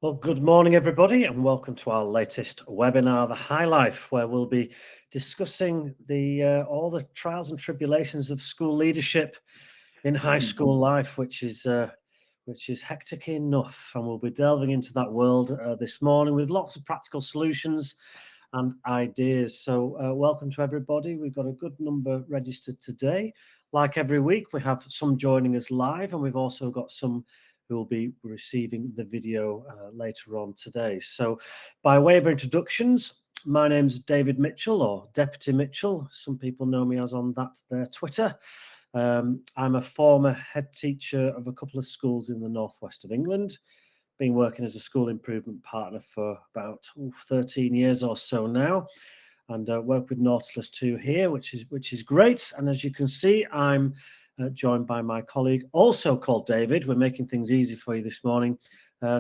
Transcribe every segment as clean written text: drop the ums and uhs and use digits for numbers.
Well, good morning, everybody, and welcome to our latest webinar, The High Life, where we'll be discussing all the trials and tribulations of school leadership in high school life, which is hectic enough. And we'll be delving into that world this morning with lots of practical solutions and ideas. So welcome to everybody. We've got a good number registered today. Like every week, we have some joining us live, and we've also got some who will be receiving the video later on today. So by way of introductions, my name's David Mitchell, or Deputy Mitchell. Some people know me as on their Twitter. I'm a former head teacher of a couple of schools in the northwest of England. Been working as a school improvement partner for about 13 years or so now, and work with Nautilus 2 here, which is great. And as you can see, I'm joined by my colleague, also called David. We're making things easy for you this morning.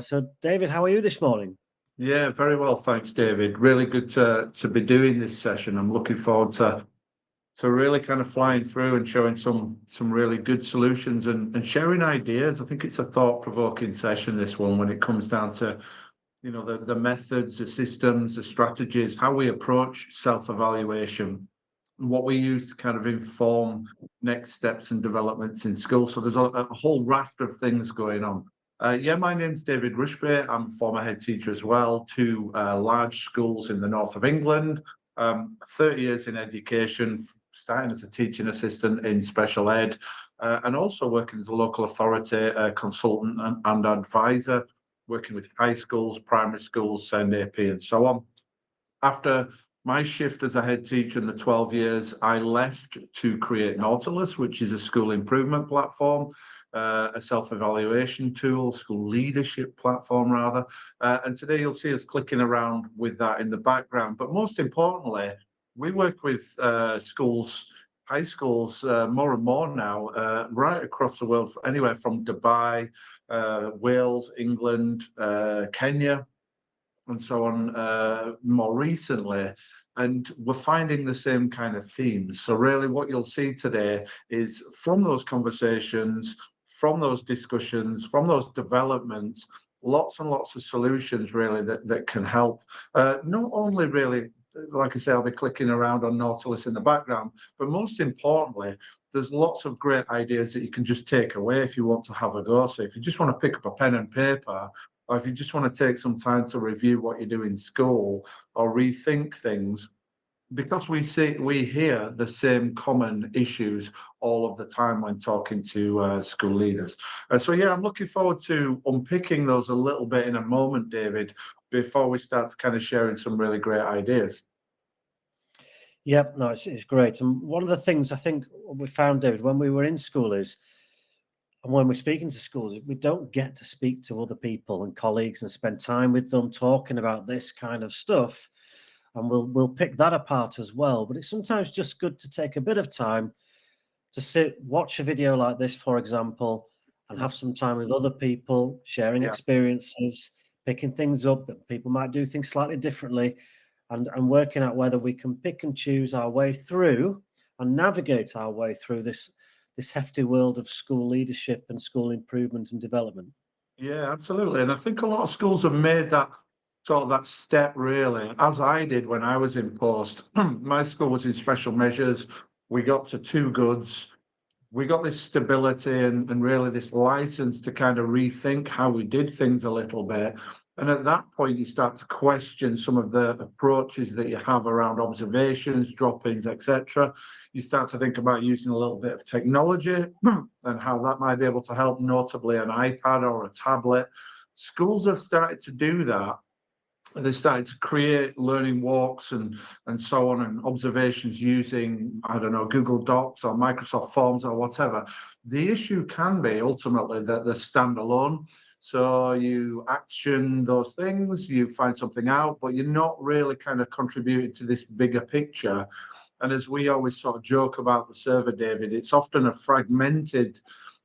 So, David, how are you this morning? Yeah, very well, thanks, David. Really good to be doing this session. I'm looking forward to really kind of flying through and showing some really good solutions and sharing ideas. I think it's a thought-provoking session, this one, when it comes down to the methods, the systems, the strategies, how we approach self-evaluation, what we use to kind of inform next steps and developments in school. So there's a whole raft of things going on. My name's David Rushby. I'm a former head teacher as well, two large schools in the north of England, 30 years in education, starting as a teaching assistant in special ed, and also working as a local authority consultant and advisor, working with high schools, primary schools, Sound AP, and so on. After my shift as a head teacher in the 12 years, I left to create Nautilus, which is a school improvement platform, a self-evaluation tool, school leadership platform, rather. And today you'll see us clicking around with that in the background. But most importantly, we work with schools, high schools, more and more now, right across the world, anywhere from Dubai, Wales, England, Kenya, and so on, more recently, and we're finding the same kind of themes. So really what you'll see today is, from those conversations, from those discussions, from those developments, lots and lots of solutions really that can help, not only really, like I say, I'll be clicking around on Nautilus in the background, but most importantly, there's lots of great ideas that you can just take away if you want to have a go. So if you just want to pick up a pen and paper, or if you just want to take some time to review what you do in school or rethink things, because we hear the same common issues all of the time when talking to school leaders. I'm looking forward to unpicking those a little bit in a moment, David, before we start kind of sharing some really great ideas. Yep, no, it's great. And one of the things I think we found, David, when we were in school is, and when we're speaking to schools, we don't get to speak to other people and colleagues and spend time with them talking about this kind of stuff. And we'll pick that apart as well. But it's sometimes just good to take a bit of time to sit, watch a video like this, for example, and have some time with other people, sharing experiences, picking things up that people might do things slightly differently, and working out whether we can pick and choose our way through and navigate our way through this hefty world of school leadership and school improvement and development. Yeah, absolutely. And I think a lot of schools have made that step, really, as I did when I was in post. My school was in special measures. We got to two goods. We got this stability and really this license to kind of rethink how we did things a little bit. And at that point, you start to question some of the approaches that you have around observations, drop-ins, etc. You start to think about using a little bit of technology and how that might be able to help, notably an iPad or a tablet. Schools have started to do that. They started to create learning walks and so on, and observations using, I don't know, Google Docs or Microsoft Forms or whatever. The issue can be ultimately that they're standalone. So you action those things, you find something out, but you're not really kind of contributing to this bigger picture. And as we always sort of joke about the server, David, it's often a fragmented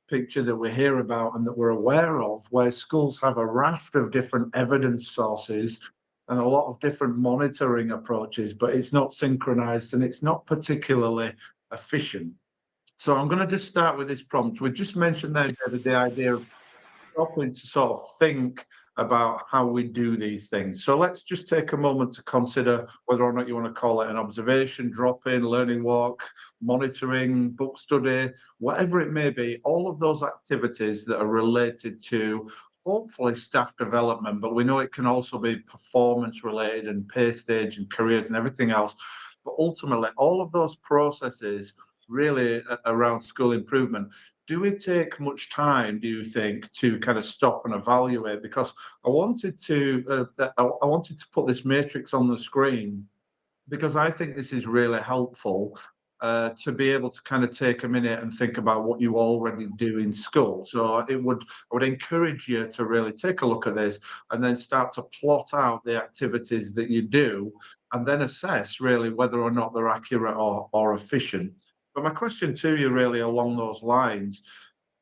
picture that we hear about and that we're aware of, where schools have a raft of different evidence sources and a lot of different monitoring approaches, but it's not synchronized and it's not particularly efficient. So I'm going to just start with this prompt. We just mentioned there, David, the idea of stopping to sort of think about how we do these things. So let's just take a moment to consider whether or not you want to call it an observation, drop-in, learning walk, monitoring, book study, whatever it may be, all of those activities that are related to hopefully staff development, but we know it can also be performance related and pay stage and careers and everything else. But ultimately, all of those processes really around school improvement, do it take much time, do you think, to kind of stop and evaluate? Because I wanted to put this matrix on the screen because I think this is really helpful to be able to kind of take a minute and think about what you already do in school. So I would encourage you to really take a look at this and then start to plot out the activities that you do and then assess really whether or not they're accurate or efficient. But my question to you really along those lines,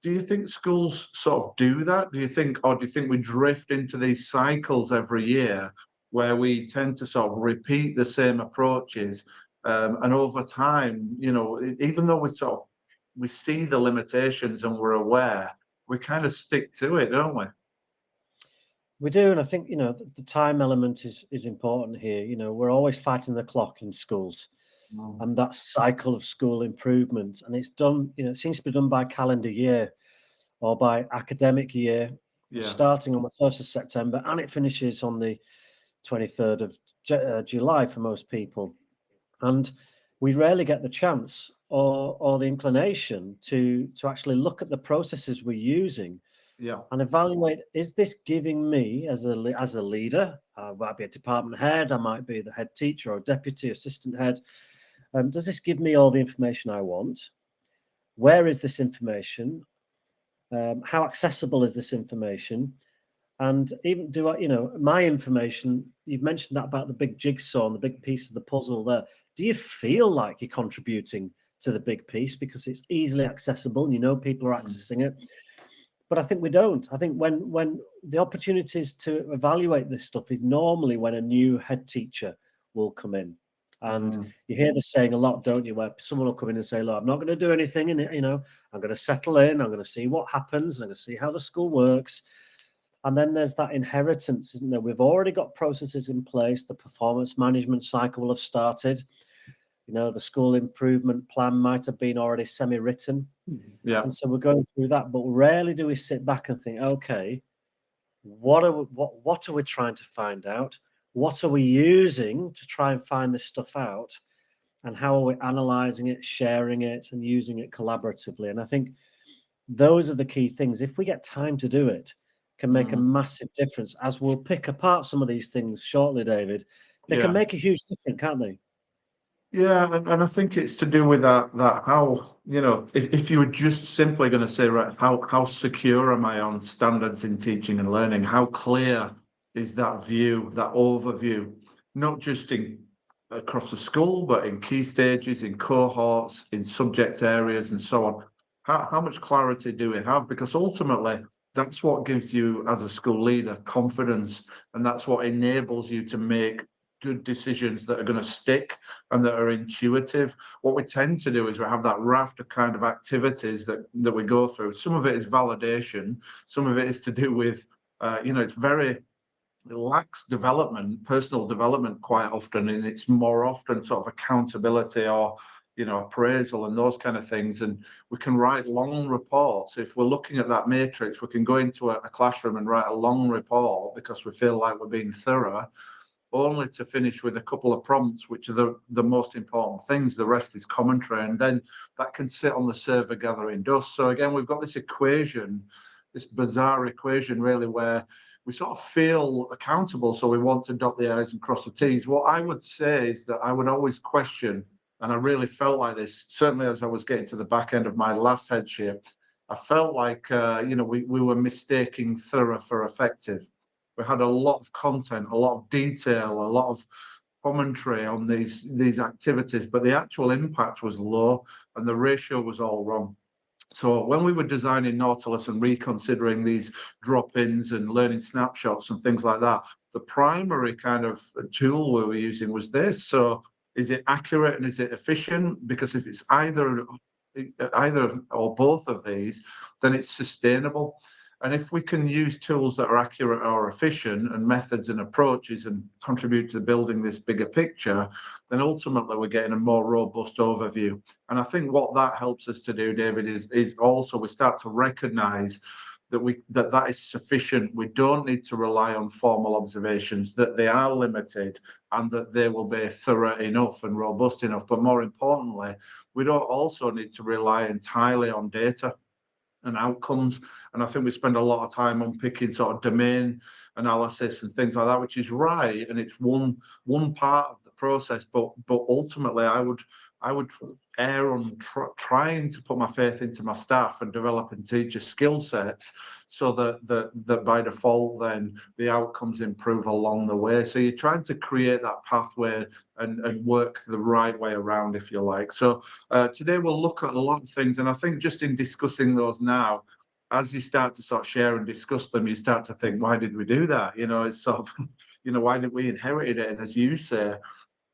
do you think schools sort of do that? Do you think we drift into these cycles every year where we tend to sort of repeat the same approaches? And over time, even though we see the limitations and we're aware, we kind of stick to it, don't we? We do, and I think the time element is important here. We're always fighting the clock in schools, and that cycle of school improvement, and it's done. It seems to be done by calendar year or by academic year, starting on the 1st of September, and it finishes on the 23rd of July for most people. And we rarely get the chance or the inclination to actually look at the processes we're using and evaluate, is this giving me as a leader, I might be a department head, I might be the head teacher or deputy assistant head, does this give me all the information I want? Where is this information? How accessible is this information? And even my information, you've mentioned that about the big jigsaw and the big piece of the puzzle there. Do you feel like you're contributing to the big piece because it's easily accessible and people are accessing it? But I think we don't. I think when the opportunities to evaluate this stuff is normally when a new head teacher will come in. And you hear the saying a lot, don't you, where someone will come in and say, look, I'm not going to do anything, and I'm going to settle in, I'm going to see what happens, I'm going to see how the school works. And then there's that inheritance, isn't there? We've already got processes in place. The performance management cycle will have started. The school improvement plan might have been already semi-written. Yeah. And so we're going through that, but rarely do we sit back and think, okay, what are we trying to find out? What are we using to try and find this stuff out? And how are we analyzing it, sharing it, and using it collaboratively? And I think those are the key things. If we get time to do it, can make a massive difference. As we'll pick apart some of these things shortly, David, they can make a huge difference, can't they? Yeah, and I think it's to do with that how, if you were just simply going to say, right, how secure am I on standards in teaching and learning? How clear is that view, that overview, not just across the school, but in key stages, in cohorts, in subject areas, and so on. How much clarity do we have? Because ultimately, that's what gives you, as a school leader, confidence, and that's what enables you to make good decisions that are going to stick and that are intuitive. What we tend to do is we have that raft of kind of activities that we go through. Some of it is validation, some of it is to do with it's very lacks development, personal development quite often, and it's more often sort of accountability or appraisal and those kind of things. And we can write long reports. If we're looking at that matrix, we can go into a classroom and write a long report because we feel like we're being thorough, only to finish with a couple of prompts, which are the most important things. The rest is commentary, and then that can sit on the server gathering dust. So again, we've got this equation, this bizarre equation really, where we sort of feel accountable, so we want to dot the I's and cross the T's. What I would say is that I would always question, and I really felt like this, certainly as I was getting to the back end of my last headship, I felt like we were mistaking thorough for effective. We had a lot of content, a lot of detail, a lot of commentary on these activities, but the actual impact was low and the ratio was all wrong. So when we were designing Nautilus and reconsidering these drop-ins and learning snapshots and things like that, the primary kind of tool we were using was this. So is it accurate and is it efficient? Because if it's either or both of these, then it's sustainable. And if we can use tools that are accurate or efficient and methods and approaches and contribute to building this bigger picture, then ultimately we're getting a more robust overview. And I think what that helps us to do, David, is also we start to recognize that is sufficient. We don't need to rely on formal observations, that they are limited and that they will be thorough enough and robust enough. But more importantly, we don't also need to rely entirely on data and outcomes. And I think we spend a lot of time unpicking sort of domain analysis and things like that, which is right, and it's one part of the process. But ultimately, I would err on trying to put my faith into my staff and develop and teach skill sets, so that by default then the outcomes improve along the way. So you're trying to create that pathway and work the right way around, if you like. So today we'll look at a lot of things, and I think just in discussing those now, as you start to sort of share and discuss them, you start to think, why did we do that? It's sort of, why did we inherit it? And as you say,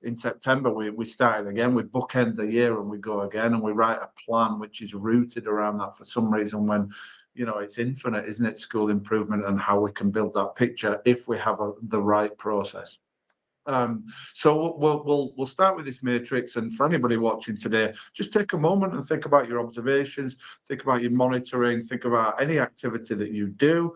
in September, we started again. We bookend the year and we go again, and we write a plan which is rooted around that for some reason, when it's infinite, isn't it? School improvement and how we can build that picture if we have the right process. So we'll start with this matrix, and for anybody watching today, just take a moment and think about your observations, think about your monitoring, think about any activity that you do.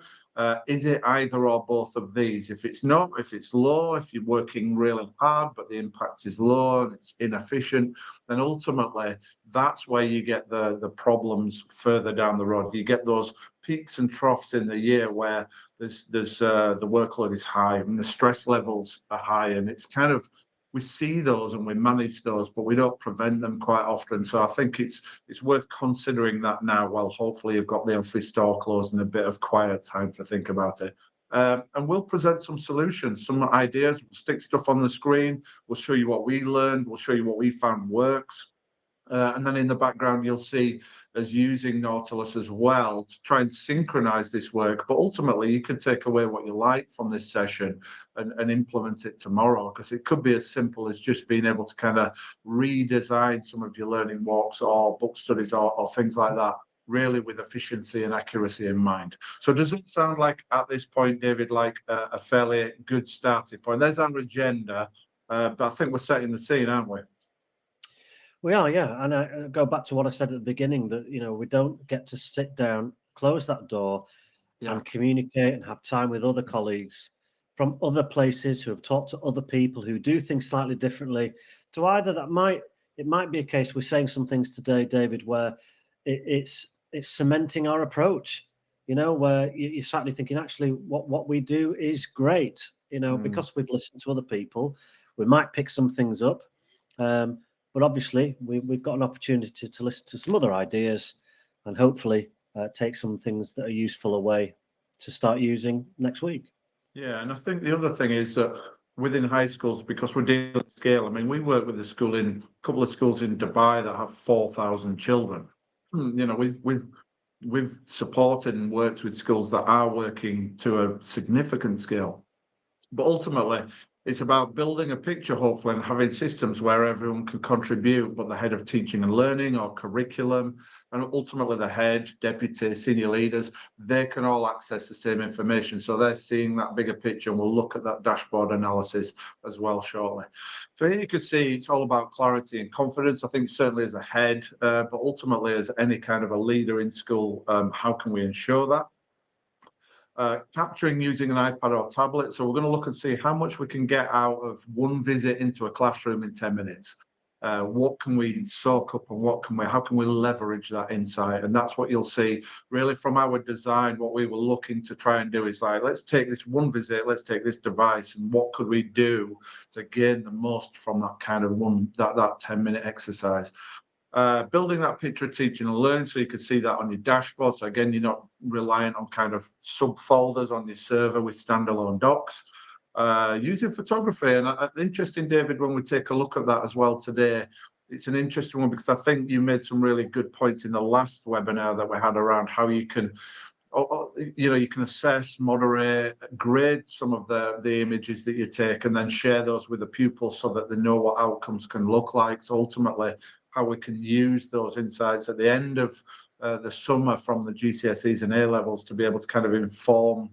Is it either or both of these? If it's not, if it's low, if you're working really hard but the impact is low and it's inefficient, then ultimately that's where you get the problems further down the road. You get those peaks and troughs in the year where there's the workload is high and the stress levels are high, and it's kind of, we see those and we manage those, but we don't prevent them quite often. So I think it's worth considering that now, while hopefully you've got the office door closed and a bit of quiet time to think about it. And we'll present some solutions, some ideas. We'll stick stuff on the screen. We'll show you what we learned. We'll show you what we found works. And then in the background, you'll see us using Nautilus as well to try and synchronize this work. But ultimately, you can take away what you like from this session and implement it tomorrow, because it could be as simple as just being able to kind of redesign some of your learning walks or book studies or things like that, really with efficiency and accuracy in mind. So does it sound like, at this point, David, like a fairly good starting point? There's our agenda, but I think we're setting the scene, aren't we? We are, yeah. And I go back to what I said at the beginning, that, we don't get to sit down, close that door, and communicate and have time with other colleagues from other places who have talked to other people who do things slightly differently. To either it might be a case we're saying some things today, David, where it's cementing our approach, where you're slightly thinking, actually, what we do is great, because we've listened to other people. We might pick some things up. But obviously, we've got an opportunity to listen to some other ideas and hopefully take some things that are useful away to start using next week. Yeah, and I think the other thing is that within high schools, because we're dealing with scale, I mean, we work with a couple of schools in Dubai that have 4,000 children. We've supported and worked with schools that are working to a significant scale. But ultimately, it's about building a picture, hopefully, and having systems where everyone can contribute, but the head of teaching and learning or curriculum, and ultimately the head, deputy, senior leaders, they can all access the same information. So they're seeing that bigger picture, and we'll look at that dashboard analysis as well shortly. So here you can see it's all about clarity and confidence. I think certainly as a head, but ultimately as any kind of a leader in school, how can we ensure that? Capturing using an iPad or tablet. So we're going to look and see how much we can get out of one visit into a classroom in 10 minutes. What can we soak up, and how can we leverage that insight? And that's what you'll see really from our design. What we were looking to try and do is like, let's take this one visit, let's take this device, and what could we do to gain the most from that kind of that 10-minute exercise? Building that picture of teaching and learning, so you can see that on your dashboard. So again, you're not reliant on kind of subfolders on your server with standalone docs. Using photography, and interesting, David, when we take a look at that as well today, it's an interesting one, because I think you made some really good points in the last webinar that we had around how you can you can assess, moderate, grade some of the images that you take, and then share those with the pupils so that they know what outcomes can look like. So ultimately, how we can use those insights at the end of the summer from the GCSEs and A levels to be able to kind of inform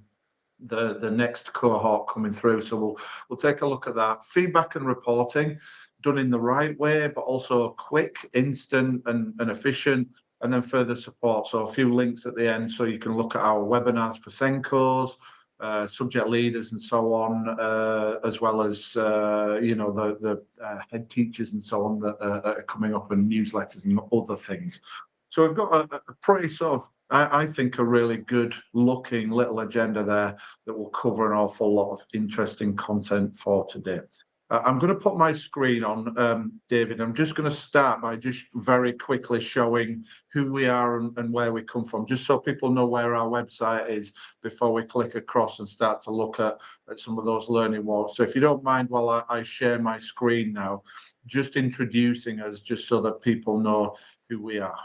the next cohort coming through. So we'll take a look at that. Feedback and reporting done in the right way, but also quick, instant, and efficient. And then further support. So a few links at the end so you can look at our webinars for Senkos, subject leaders and so on, as well as the head teachers and so on that are coming up, and newsletters and other things. So we've got a pretty sort of, I think, a really good looking little agenda there that will cover an awful lot of interesting content for today. I'm going to put my screen on, David. I'm just going to start by just very quickly showing who we are and where we come from, just so people know where our website is before we click across and start to look at some of those learning walks. So if you don't mind, while I share my screen now, just introducing us, just so that people know who we are.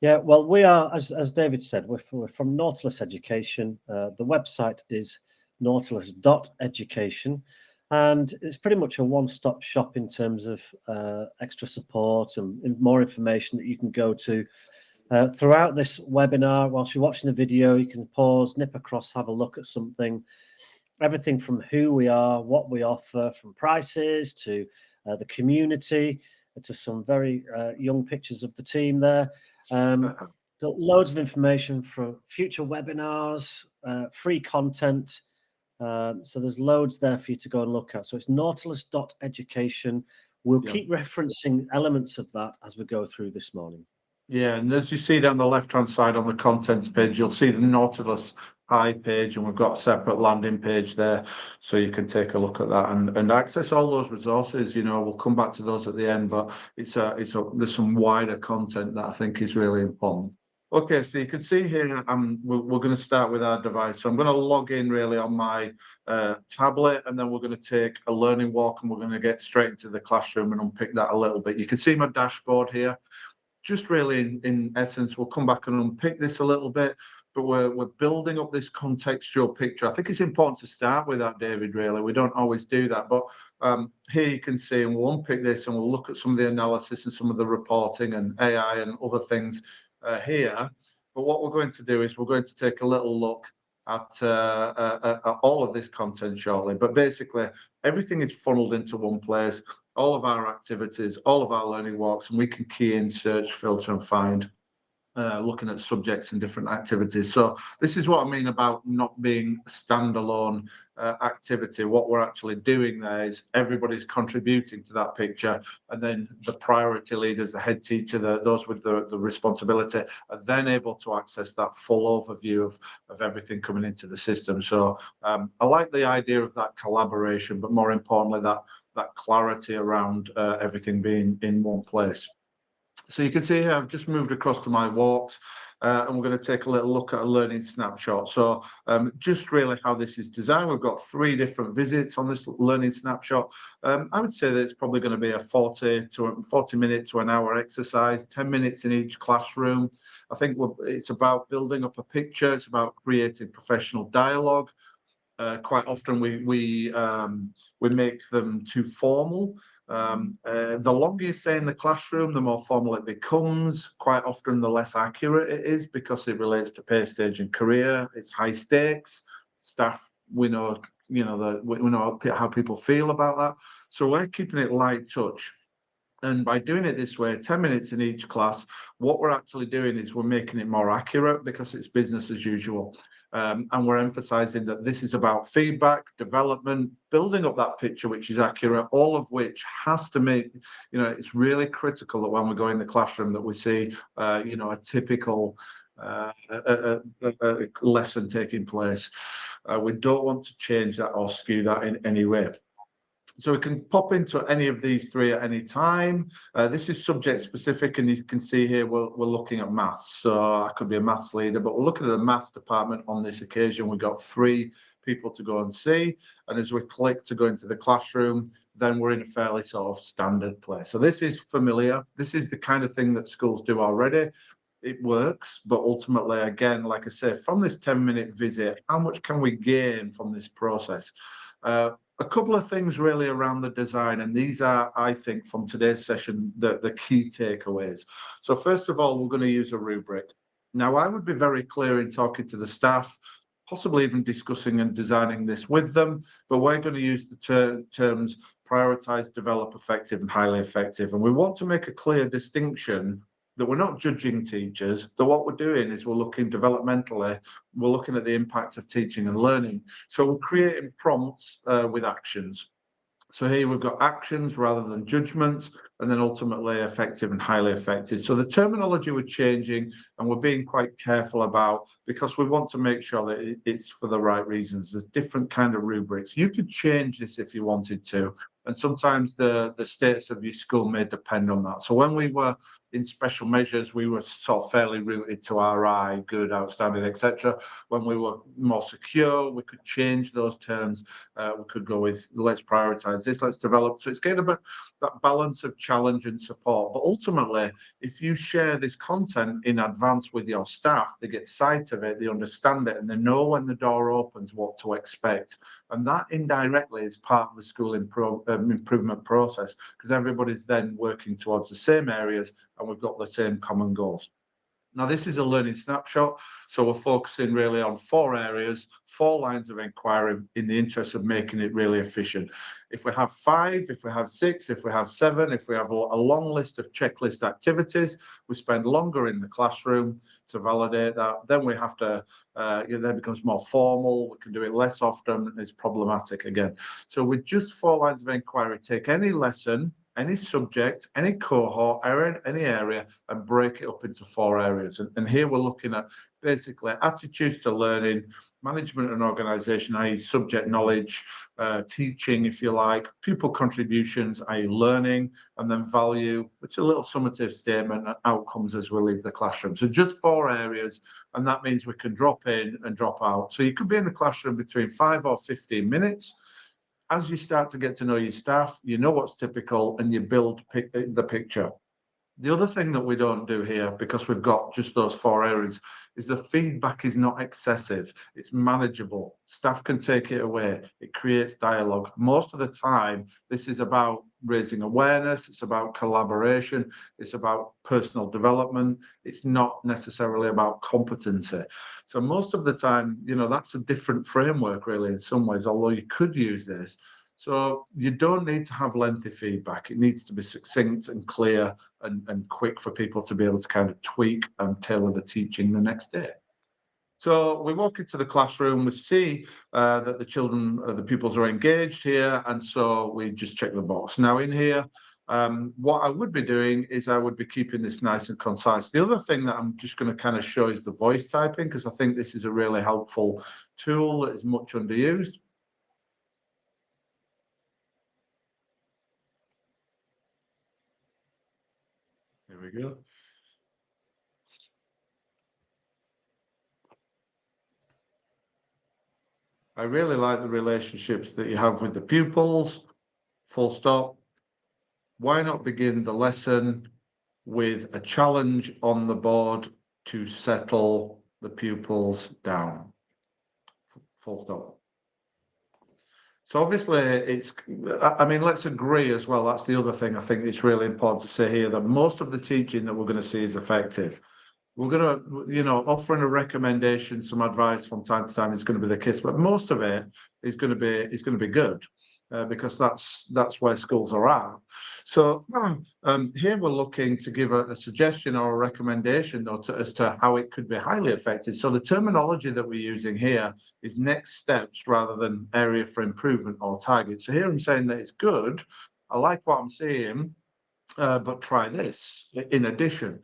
Yeah, well, we are, as David said, we're from Nautilus Education. The website is nautilus.education. And it's pretty much a one-stop shop in terms of extra support and more information that you can go to throughout this webinar. Whilst you're watching the video, you can pause, nip across, have a look at something. Everything from who we are, what we offer, from prices to the community, to some very young pictures of the team there. Loads of information for future webinars, free content. So there's loads there for you to go and look at. So it's nautilus.education. We'll keep referencing elements of that as we go through this morning. Yeah, and as you see down the left-hand side on the contents page, you'll see the NautilusHigh page, and we've got a separate landing page there, so you can take a look at that and access all those resources. We'll come back to those at the end, but there's some wider content that I think is really important. Okay, so you can see here, we're going to start with our device. So I'm going to log in really on my tablet, and then we're going to take a learning walk, and we're going to get straight into the classroom and unpick that a little bit. You can see my dashboard here. Just really in essence, we'll come back and unpick this a little bit, but we're building up this contextual picture. I think it's important to start with that, David, really. We don't always do that, but here you can see, and we'll unpick this and we'll look at some of the analysis and some of the reporting and AI and other things here. But what we're going to do is we're going to take a little look at all of this content shortly. But basically, everything is funneled into one place. All of our activities, all of our learning walks, and we can key in, search, filter, and find, looking at subjects and different activities. So this is what I mean about not being a standalone activity. What we're actually doing there is everybody's contributing to that picture, and then the priority leaders, the head teacher, those with the responsibility, are then able to access that full overview of everything coming into the system. So I like the idea of that collaboration, but more importantly, that clarity around everything being in one place. So you can see here, I've just moved across to my walks, and we're going to take a little look at a learning snapshot. So just really how this is designed. We've got 3 different visits on this learning snapshot. I would say that it's probably going to be a 40 minute to an hour exercise, 10 minutes in each classroom. I think it's about building up a picture. It's about creating professional dialogue. Quite often we make them too formal. The longer you stay in the classroom, the more formal it becomes. Quite often, the less accurate it is because it relates to pay stage and career. It's high stakes. Staff, we know how people feel about that. So we're keeping it light touch. And by doing it this way, 10 minutes in each class, what we're actually doing is we're making it more accurate because it's business as usual. And we're emphasizing that this is about feedback, development, building up that picture which is accurate, all of which has to make, it's really critical that when we go in the classroom that we see, a typical a lesson taking place. We don't want to change that or skew that in any way. So we can pop into any of these 3 at any time. This is subject specific, and you can see here we're looking at maths. So I could be a maths leader, but we're looking at the maths department on this occasion. We've got 3 people to go and see. And as we click to go into the classroom, then we're in a fairly sort of standard place. So this is familiar. This is the kind of thing that schools do already. it works, but ultimately, again, like I say, from this 10-minute visit, how much can we gain from this process? A couple of things really around the design, and these are, I think, from today's session, the key takeaways. So first of all, we're going to use a rubric. Now, I would be very clear in talking to the staff, possibly even discussing and designing this with them, but we're going to use the terms prioritize, develop, effective, and highly effective. And we want to make a clear distinction that we're not judging teachers, that what we're doing is we're looking developmentally, we're looking at the impact of teaching and learning. So we're creating prompts with actions. So here we've got actions rather than judgments, and then ultimately effective and highly effective. So the terminology we're changing, and we're being quite careful about, because we want to make sure that it's for the right reasons. There's different kind of rubrics. You could change this if you wanted to, and sometimes the status of your school may depend on that. So when we were in special measures, we were sort of fairly rooted to RI, good, outstanding, etc. When we were more secure, we could change those terms. We could go with let's prioritize this, let's develop. So it's getting about that balance of challenge and support. But ultimately, if you share this content in advance with your staff, they get sight of it, they understand it, and they know when the door opens what to expect. And that indirectly is part of the school improvement process, because everybody's then working towards the same areas and we've got the same common goals. Now, this is a learning snapshot, so we're focusing really on 4 areas, 4 lines of inquiry in the interest of making it really efficient. If we have 5, if we have 6, if we have 7, if we have a long list of checklist activities, we spend longer in the classroom to validate that. Then we have to, then it becomes more formal, we can do it less often, it's problematic again. So with just 4 lines of inquiry, take any lesson, any subject, any cohort, any area, and break it up into 4 areas. And here we're looking at basically attitudes to learning, management and organisation, i.e. subject knowledge, teaching, if you like, pupil contributions, i.e. learning, and then value, which is a little summative statement, and outcomes as we leave the classroom. So just 4 areas, and that means we can drop in and drop out. So you could be in the classroom between 5 or 15 minutes. As you start to get to know your staff, you know what's typical, and you build the picture. The other thing that we don't do here, because we've got just those 4 areas, is the feedback is not excessive. It's manageable. Staff can take it away. It creates dialogue. Most of the time, this is about raising awareness. It's about collaboration. It's about personal development. It's not necessarily about competency. So most of the time, that's a different framework, really, in some ways, although you could use this. So you don't need to have lengthy feedback. It needs to be succinct and clear and quick for people to be able to kind of tweak and tailor the teaching the next day. So we walk into the classroom, we see that the pupils are engaged here, and so we just check the box. Now in here, what I would be doing is I would be keeping this nice and concise. The other thing that I'm just going to kind of show is the voice typing, because I think this is a really helpful tool that is much underused. Here we go. I really like the relationships that you have with the pupils, full stop. Why not begin the lesson with a challenge on the board to settle the pupils down? Full stop. So obviously let's agree as well, that's the other thing I think it's really important to say here, that most of the teaching that we're going to see is effective. We're going to, offering a recommendation, some advice from time to time is going to be the case, but most of it is going to be good, because that's where schools are at. So here we're looking to give a suggestion or a recommendation as to how it could be highly effective. So the terminology that we're using here is next steps rather than area for improvement or target. So here I'm saying that it's good. I like what I'm seeing, but try this in addition.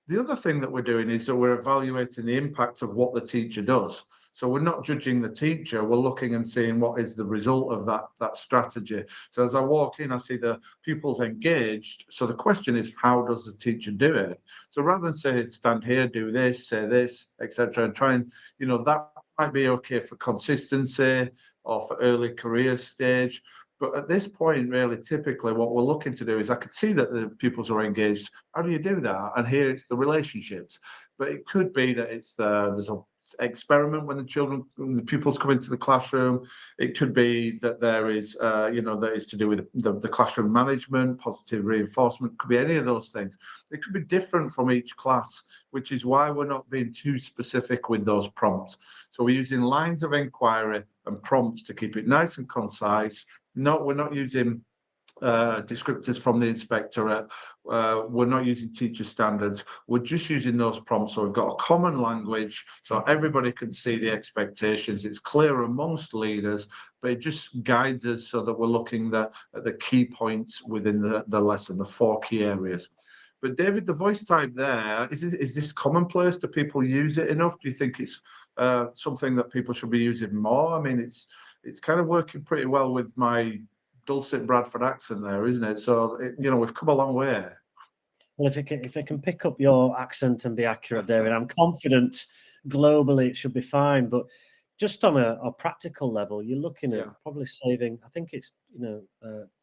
The other thing that we're doing is that we're evaluating the impact of what the teacher does. So we're not judging the teacher, we're looking and seeing what is the result of that strategy. So as I walk in, I see the pupils engaged. So the question is, how does the teacher do it? So rather than say, stand here, do this, say this, etc., and try and, that might be okay for consistency or for early career stage. But at this point, really, typically what we're looking to do is I could see that the pupils are engaged. How do you do that? And here it's the relationships. But it could be that there's a experiment when the pupils come into the classroom. It could be that there is, that is to do with the classroom management, positive reinforcement. It could be any of those things. It could be different from each class, which is why we're not being too specific with those prompts. So we're using lines of inquiry and prompts to keep it nice and concise. No, we're not using descriptors from the inspectorate. We're not using teacher standards. We're just using those prompts. So we've got a common language so everybody can see the expectations. It's clear amongst leaders, but it just guides us so that we're looking at the key points within the lesson, the 4 key areas. But David, the voice type there, is this commonplace? Do people use it enough? Do you think it's something that people should be using more? I mean, it's kind of working pretty well with my dulcet Bradford accent there, isn't it? So, we've come a long way. Well, if it can pick up your accent and be accurate, David, I'm confident globally it should be fine. But just on a practical level, you're looking at probably saving, I think it's,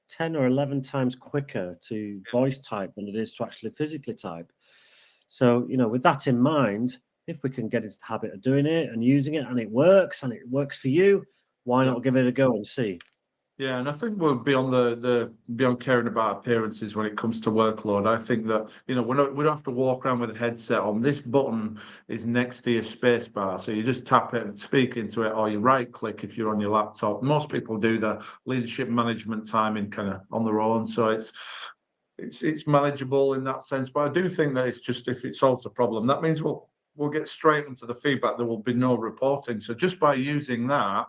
10 or 11 times quicker to voice type than it is to actually physically type. So, with that in mind, if we can get into the habit of doing it and using it and it works for you, why not give it a go and see? Yeah, and I think we're beyond caring about appearances when it comes to workload. I think that we don't have to walk around with a headset on. This button is next to your space bar, so you just tap it and speak into it, or you right click if you're on your laptop. Most people do the leadership management timing kind of on their own, so it's manageable in that sense. But I do think that it's just if it solves a problem, that means we'll get straight into the feedback. There will be no reporting. So just by using that.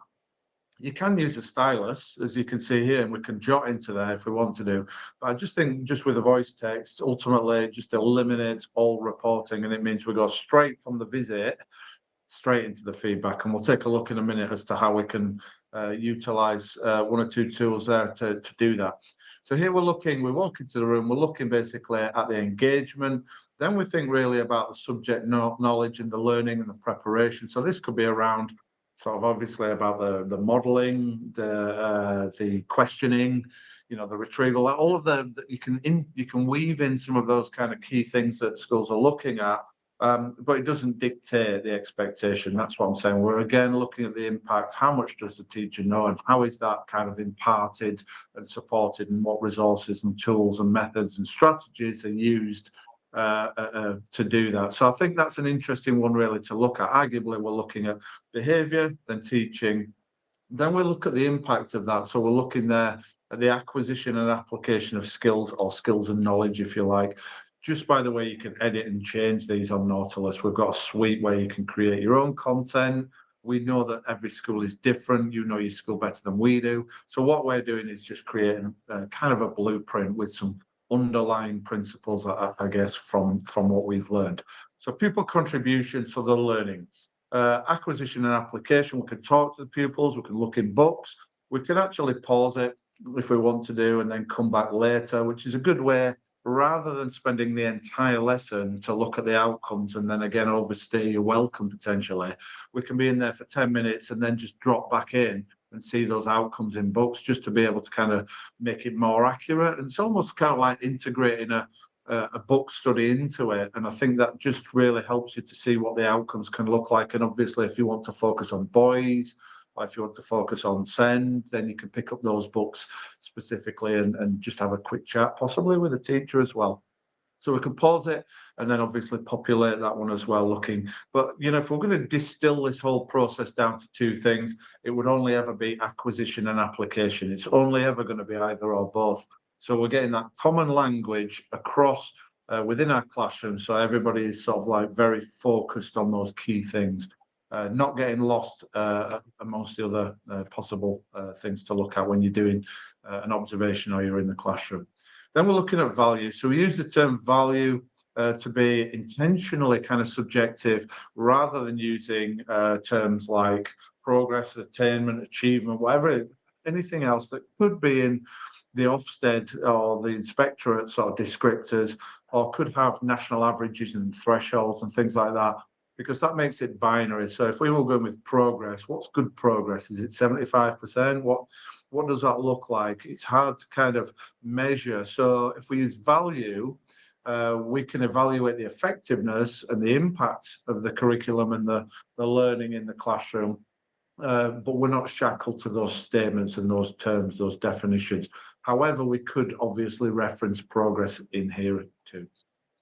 You can use a stylus, as you can see here, and we can jot into there if we want to do. But I just think just with a voice text, ultimately, it just eliminates all reporting, and it means we go straight from the visit straight into the feedback. And we'll take a look in a minute as to how we can utilize 1 or 2 tools there to do that. So here we walk into the room, we're looking basically at the engagement. Then we think really about the subject knowledge and the learning and the preparation. So this could be around sort of obviously about the modeling, the questioning, the retrieval, all of them that you can weave in some of those kind of key things that schools are looking at, but it doesn't dictate the expectation. That's what I'm saying. We're again looking at the impact. How much does the teacher know, and how is that kind of imparted and supported, and what resources and tools and methods and strategies are used to do that. So I think that's an interesting one really to look at. Arguably, we're looking at behaviour, then teaching, then we look at the impact of that. So we're looking there at the acquisition and application of skills, or skills and knowledge, if you like. Just by the way, you can edit and change these on Nautilus. We've got a suite where you can create your own content. We know that every school is different. You know your school better than we do. So what we're doing is just creating kind of a blueprint with some underlying principles, I guess, from what we've learned. So pupil contribution, so the learning. Acquisition and application, we can talk to the pupils, we can look in books, we can actually pause it if we want to do, and then come back later, which is a good way, rather than spending the entire lesson to look at the outcomes and then again overstay your welcome potentially. We can be in there for 10 minutes and then just drop back in and see those outcomes in books, just to be able to kind of make it more accurate. And it's almost kind of like integrating a book study into it. And I think that just really helps you to see what the outcomes can look like. And obviously, if you want to focus on boys, or if you want to focus on SEND, then you can pick up those books specifically and just have a quick chat, possibly with a teacher as well. So we can pause it and then obviously populate that one as well, looking. But, if we're going to distill this whole process down to 2 things, it would only ever be acquisition and application. It's only ever going to be either or both. So we're getting that common language across within our classroom. So everybody is sort of like very focused on those key things, not getting lost amongst the other possible things to look at when you're doing an observation or you're in the classroom. Then we're looking at value. So we use the term value to be intentionally kind of subjective, rather than using terms like progress, attainment, achievement, whatever, anything else that could be in the Ofsted or the inspectorate sort of descriptors, or could have national averages and thresholds and things like that, because that makes it binary. So if we were going with progress, what's good progress? Is it 75%? what does that look like? It's hard to kind of measure. So if we use value, we can evaluate the effectiveness and the impact of the curriculum and the learning in the classroom. But we're not shackled to those statements and those terms, those definitions. However, we could obviously reference progress in here too.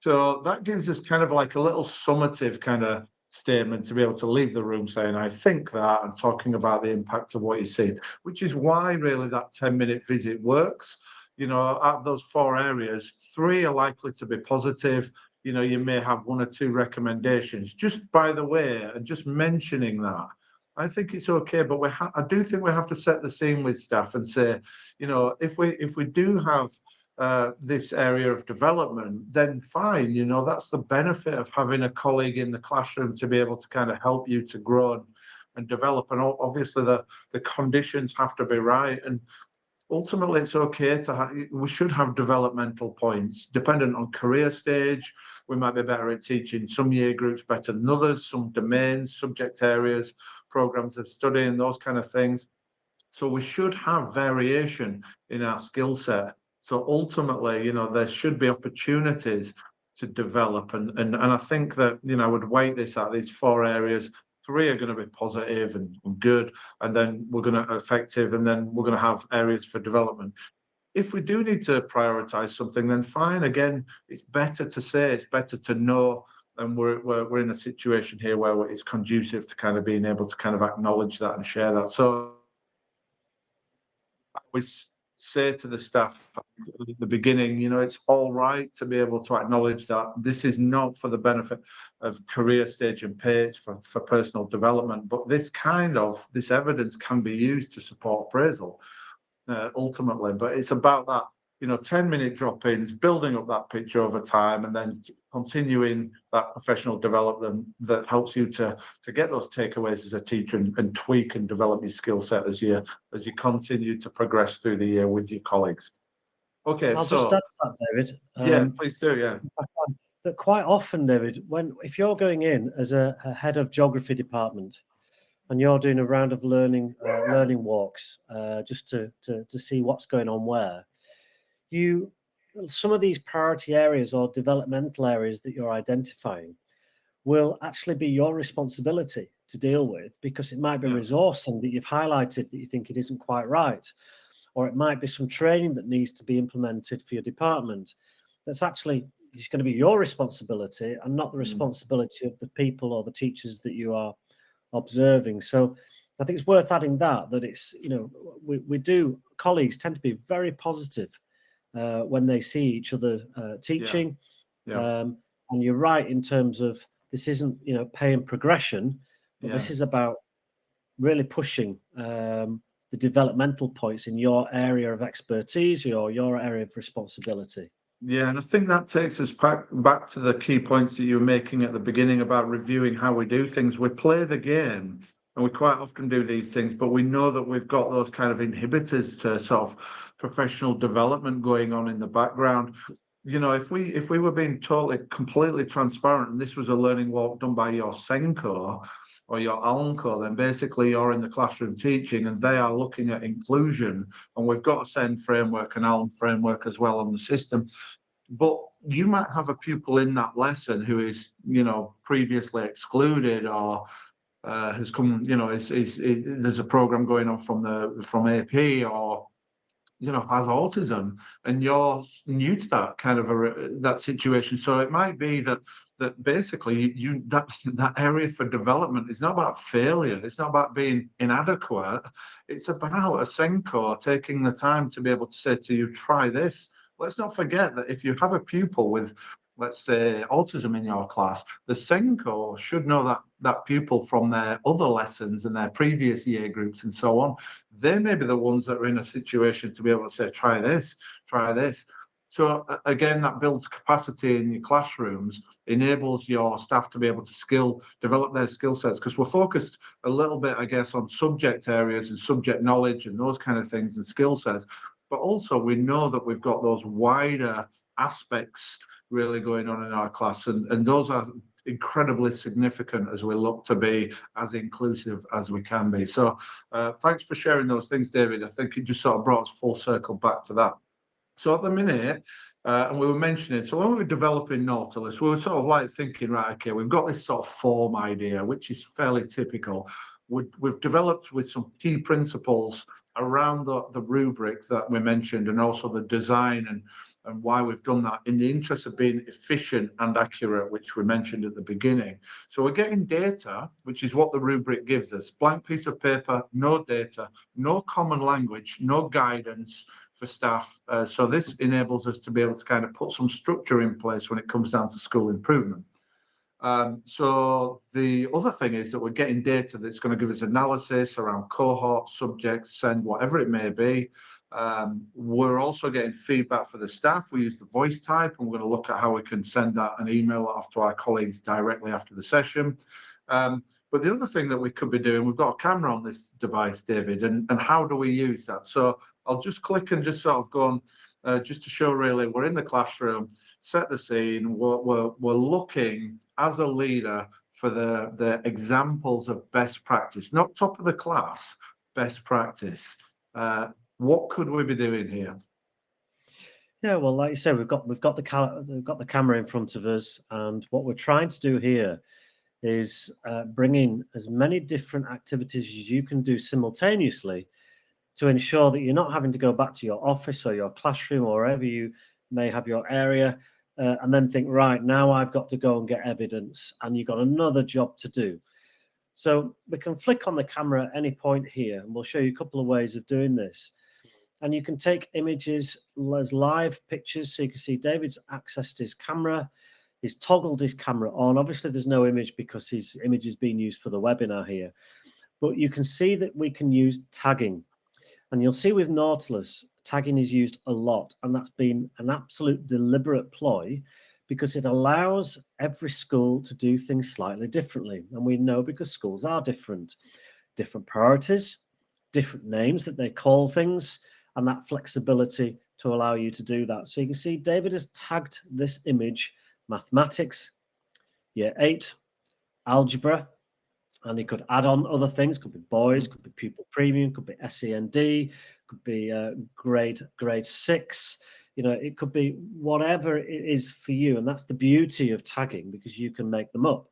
So that gives us kind of like a little summative kind of statement to be able to leave the room saying, I think that, and talking about the impact of what you're seeing, which is why really that 10-minute visit works. You know, at those 4 areas, 3 are likely to be positive. You know, you may have 1 or 2 recommendations. Just by the way, and just mentioning that, I think it's okay, but I do think we have to set the scene with staff and say, you know, if we do have this area of development, then fine, you know, that's the benefit of having a colleague in the classroom to be able to kind of help you to grow and develop. And obviously the conditions have to be right. And ultimately it's okay to have, we should have developmental points dependent on career stage. We might be better at teaching some year groups better than others, some domains, subject areas, programs of study and those kind of things. So we should have variation in our skill set. So ultimately, you know, there should be opportunities to develop. And I think that, you know, I would weight this at these 4 areas. 3 are going to be positive and good, and then we're going to effective, and then we're going to have areas for development. If we do need to prioritize something, then fine. Again, it's better to say, it's better to know. And we're in a situation here where it's conducive to kind of being able to kind of acknowledge that and share that. So I always say to the staff at the beginning, you know, it's all right to be able to acknowledge that this is not for the benefit of career stage and pay, it's for personal development, but this evidence can be used to support appraisal ultimately. But it's about that, you know, 10-minute drop-ins, building up that picture over time, and then continuing that professional development that helps you to get those takeaways as a teacher and tweak and develop your skill set as you continue to progress through the year with your colleagues. Okay, I'll just add to that, David. Yeah, please do. Yeah. That quite often, David, if you're going in as a head of geography department and you're doing a round of learning walks just to see what's going on where, some of these priority areas or developmental areas that you're identifying will actually be your responsibility to deal with, because it might be resourcing that you've highlighted that you think it isn't quite right, or it might be some training that needs to be implemented for your department. That's actually, it's going to be your responsibility and not the responsibility of the people or the teachers that you are observing. So I think it's worth adding that it's, you know, colleagues tend to be very positive when they see each other teaching. And you're right in terms of this isn't, you know, pay and progression, but this is about really pushing the developmental points in your area of expertise or your area of responsibility. Yeah, and I think that takes us back to the key points that you were making at the beginning about reviewing how we do things. We play the game, and we quite often do these things, but we know that we've got those kind of inhibitors to sort of professional development going on in the background. You know, if we were being completely transparent, and this was a learning walk done by your Senko or your ALNCO, then basically you're in the classroom teaching and they are looking at inclusion, and we've got a SEN framework and ALN framework as well on the system. But you might have a pupil in that lesson who is, you know, previously excluded or has come, you know, there's a program going on from AP, or, you know, has autism, and you're new to that kind of that situation. So it might be that basically that area for development is not about failure. It's not about being inadequate. It's about a Senko taking the time to be able to say to you, try this. Let's not forget that if you have a pupil with, let's say, autism in your class, the Senko should know that pupil from their other lessons and their previous year groups and so on. They may be the ones that are in a situation to be able to say, try this, try this. So again, that builds capacity in your classrooms, enables your staff to be able to develop their skill sets, because we're focused a little bit, I guess, on subject areas and subject knowledge and those kind of things and skill sets. But also we know that we've got those wider aspects really going on in our class, and those are incredibly significant as we look to be as inclusive as we can be. So thanks for sharing those things, David. I think it just sort of brought us full circle back to that. So at the minute, and we were mentioning, so when we were developing Nautilus, we were sort of like thinking, right, okay, we've got this sort of form idea, which is fairly typical. We've developed with some key principles around the rubric that we mentioned, and also the design and why we've done that in the interest of being efficient and accurate, which we mentioned at the beginning. So we're getting data, which is what the rubric gives us. Blank piece of paper, no data, no common language, no guidance for staff. So this enables us to be able to kind of put some structure in place when it comes down to school improvement. So the other thing is that we're getting data that's going to give us analysis around cohorts, subjects, send, whatever it may be. We're also getting feedback for the staff. We use the voice type, and we're going to look at how we can send that and email it off to our colleagues directly after the session. But the other thing that we could be doing, we've got a camera on this device, David, and how do we use that? So I'll just click and just sort of go on, just to show really we're in the classroom, set the scene, we're looking as a leader for the examples of best practice, not top of the class, best practice. What could we be doing here? Yeah, well, like you said, we've got the camera in front of us, and what we're trying to do here is bring in as many different activities as you can do simultaneously to ensure that you're not having to go back to your office or your classroom or wherever you may have your area and then think, right, now I've got to go and get evidence, and you've got another job to do. So we can flick on the camera at any point here, and we'll show you a couple of ways of doing this. And you can take images as live pictures. So you can see David's accessed his camera. He's toggled his camera on. Obviously, there's no image because his image is being used for the webinar here. But you can see that we can use tagging. And you'll see with Nautilus, tagging is used a lot. And that's been an absolute deliberate ploy because it allows every school to do things slightly differently. And we know because schools are different priorities, different names that they call things, and that flexibility to allow you to do that. So you can see David has tagged this image, mathematics, year 8, algebra, and he could add on other things. Could be boys, could be pupil premium, could be SEND, could be grade 6. You know, it could be whatever it is for you, and that's the beauty of tagging because you can make them up.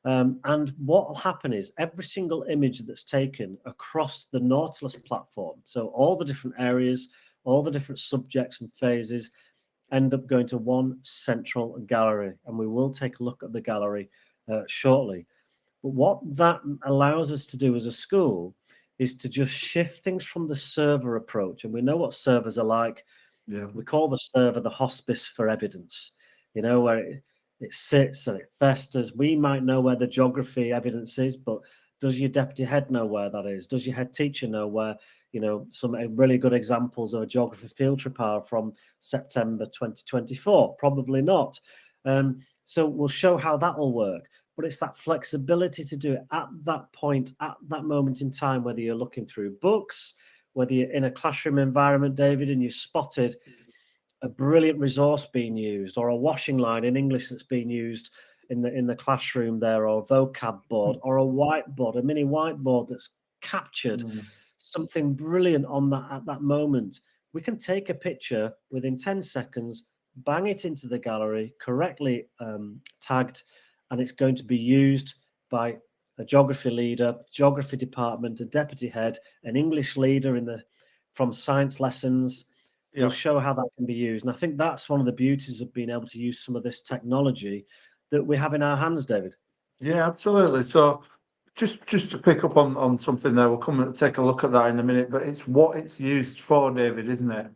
And what will happen is every single image that's taken across the Nautilus platform, so all the different areas, all the different subjects and phases, end up going to one central gallery. And we will take a look at the gallery shortly. But what that allows us to do as a school is to just shift things from the server approach. And we know what servers are like. Yeah. We call the server the hospice for evidence, you know, where it sits and it festers. We might know where the geography evidence is, but does your deputy head know where that is? Does your head teacher know where, you know, some really good examples of a geography field trip are from September 2024? Probably not. So we'll show how that will work. But it's that flexibility to do it at that point, at that moment in time, whether you're looking through books, whether you're in a classroom environment, David, and you spotted a brilliant resource being used, or a washing line in English that's being used in the classroom there, or a vocab board, or a whiteboard, a mini whiteboard that's captured something brilliant on that at that moment. We can take a picture within 10 seconds, bang it into the gallery, correctly tagged, and it's going to be used by a geography leader, geography department, a deputy head, an English leader from science lessons. We'll show how that can be used. And I think that's one of the beauties of being able to use some of this technology that we have in our hands, David. Yeah, absolutely. So just to pick up on something there, we'll come and take a look at that in a minute, but it's what it's used for, David, isn't it?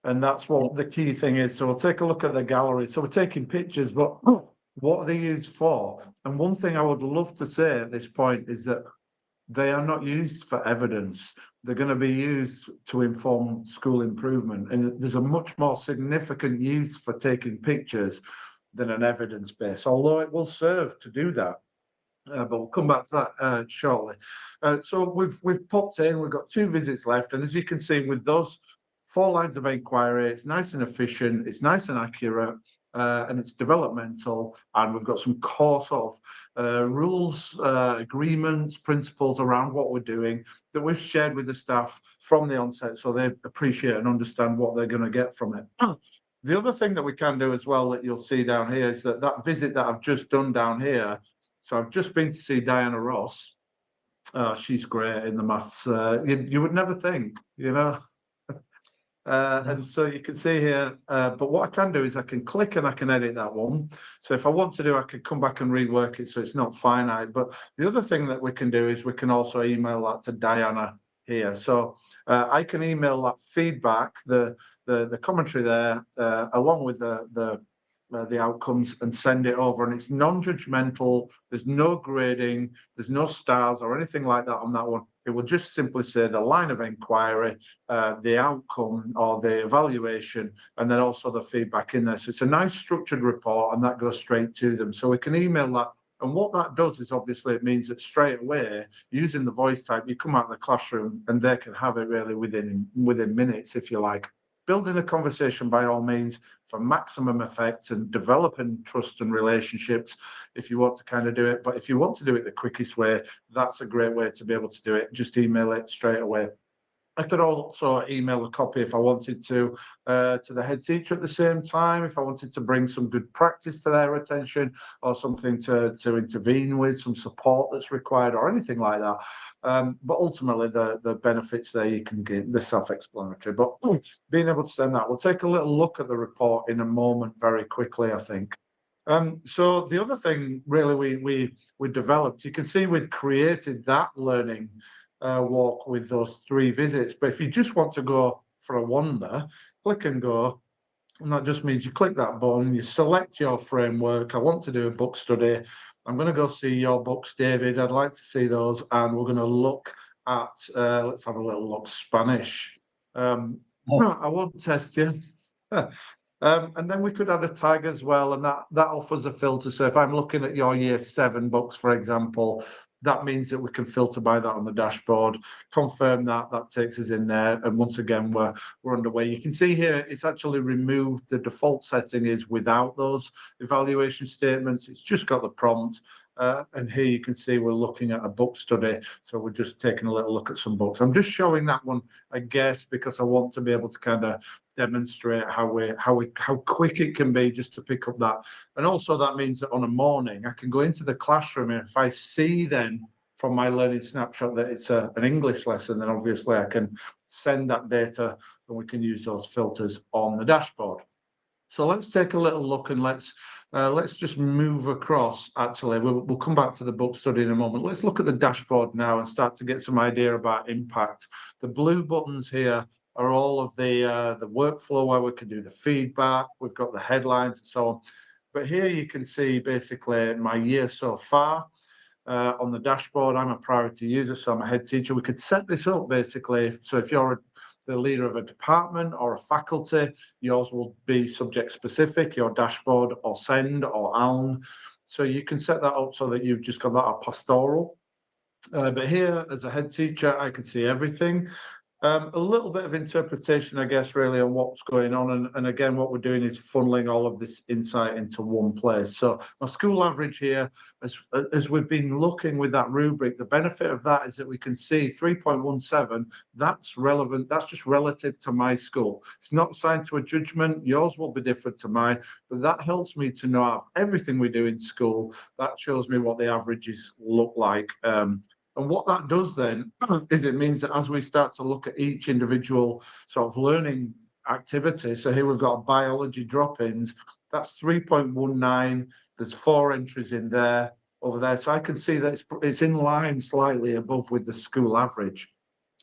And that's what the key thing is. So we'll take a look at the gallery. So we're taking pictures, but what are they used for? And one thing I would love to say at this point is that they are not used for evidence. They're going to be used to inform school improvement. And there's a much more significant use for taking pictures than an evidence base, although it will serve to do that. But we'll come back to that shortly. So we've popped in, we've got 2 visits left. And as you can see, with those 4 lines of inquiry, it's nice and efficient, it's nice and accurate. and it's developmental, and we've got some core sort of rules, agreements, principles around what we're doing that we've shared with the staff from the onset, so they appreciate and understand what they're going to get from it. The other thing that we can do as well that you'll see down here is that visit that I've just done down here. So I've just been to see Diana Ross. She's great in the maths. You would never think, you know. And so you can see here, but what I can do is I can click and I can edit that one. So if I want to do, I can come back and rework it so it's not finite. But the other thing that we can do is we can also email that to Diana here. So I can email that feedback, the commentary there, along with the outcomes, and send it over. And it's non-judgmental. There's no grading. There's no stars or anything like that on that one. It will just simply say the line of inquiry, the outcome or the evaluation, and then also the feedback in there. So it's a nice structured report, and that goes straight to them. So we can email that. And what that does is obviously it means that straight away, using the voice type, you come out of the classroom and they can have it really within minutes, if you like. Building a conversation by all means for maximum effect and developing trust and relationships if you want to kind of do it. But if you want to do it the quickest way, that's a great way to be able to do it. Just email it straight away. I could also email a copy if I wanted to the head teacher at the same time, if I wanted to bring some good practice to their attention or something to intervene with, some support that's required or anything like that. But ultimately, the benefits there you can get, the self-explanatory. But being able to send that, we'll take a little look at the report in a moment very quickly, I think. So the other thing really we developed, you can see we'd created that learning walk with those 3 visits. But if you just want to go for a wander, click and go. And that just means you click that button, you select your framework. I want to do a book study. I'm going to go see your books, David. I'd like to see those. And we're going to look at, let's have a little look, Spanish. I won't test you. And then we could add a tag as well, and that offers a filter. So if I'm looking at your year 7 books, for example, that means that we can filter by that on the dashboard, confirm that takes us in there. And once again, we're underway. You can see here, it's actually removed. The default setting is without those evaluation statements. It's just got the prompt. And here you can see we're looking at a book study. So we're just taking a little look at some books. I'm just showing that one, I guess, because I want to be able to kind of demonstrate how quick it can be just to pick up that. And also that means that on a morning, I can go into the classroom, and if I see then from my learning snapshot that it's an English lesson, then obviously I can send that data and we can use those filters on the dashboard. So let's take a little look, and let's just move across. Actually, we'll come back to the book study in a moment. Let's look at the dashboard now and start to get some idea about impact. The blue buttons here are all of the workflow where we can do the feedback. We've got the headlines and so on. But here you can see basically my year so far on the dashboard. I'm a priority user, so I'm a head teacher. We could set this up basically. So if you're the leader of a department or a faculty, yours will be subject specific, your dashboard, or send or ALN. So you can set that up so that you've just got that pastoral. But here, as a head teacher, I can see everything. A little bit of interpretation, I guess, really, on what's going on. And again, what we're doing is funneling all of this insight into one place. So my school average here, as we've been looking with that rubric, the benefit of that is that we can see 3.17, that's relevant. That's just relative to my school. It's not assigned to a judgment. Yours will be different to mine, but that helps me to know everything we do in school. That shows me what the averages look like. And what that does then is it means that as we start to look at each individual sort of learning activity, so here we've got biology drop-ins, that's 3.19. There's 4 entries in there, over there. So I can see that it's in line slightly above with the school average.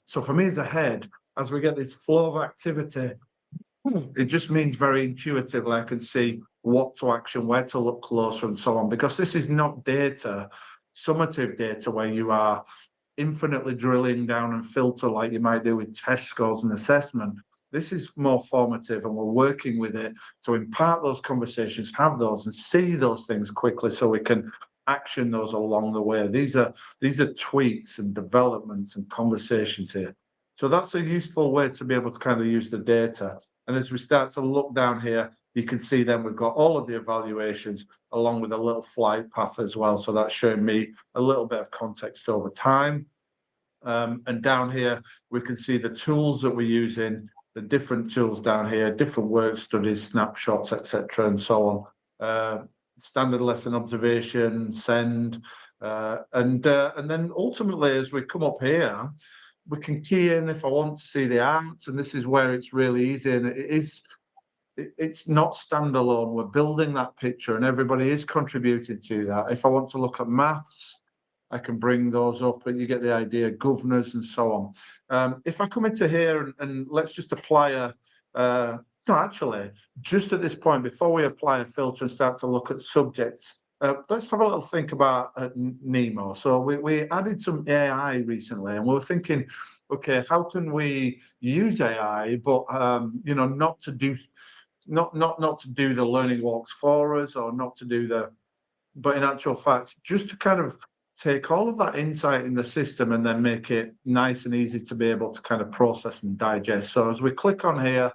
So for me as a head, as we get this flow of activity, it just means very intuitively I can see what to action, where to look closer and so on, because this is not data, summative data where you are infinitely drilling down and filter like you might do with test scores and assessment. This is more formative, and we're working with it to impart those conversations, have those and see those things quickly so we can action those along the way. These are tweaks and developments and conversations here. So that's a useful way to be able to kind of use the data. And as we start to look down here, you can see then we've got all of the evaluations along with a little flight path as well. So that's showing me a little bit of context over time. And down here, we can see the tools that we're using, the different tools down here, different work studies, snapshots, etc., and so on. Standard lesson observation, send, and then ultimately, as we come up here, we can key in if I want to see the arts, and this is where it's really easy, and it's not standalone. We're building that picture, and everybody is contributing to that. If I want to look at maths, I can bring those up, and you get the idea, governors and so on. If I come into here and let's just apply no, actually, just at this point, before we apply a filter and start to look at subjects, let's have a little think about Nemo. So we added some AI recently, and we were thinking, okay, how can we use AI, but not to do the learning walks for us, or not to do but in actual fact, just to kind of take all of that insight in the system and then make it nice and easy to be able to kind of process and digest. So as we click on here,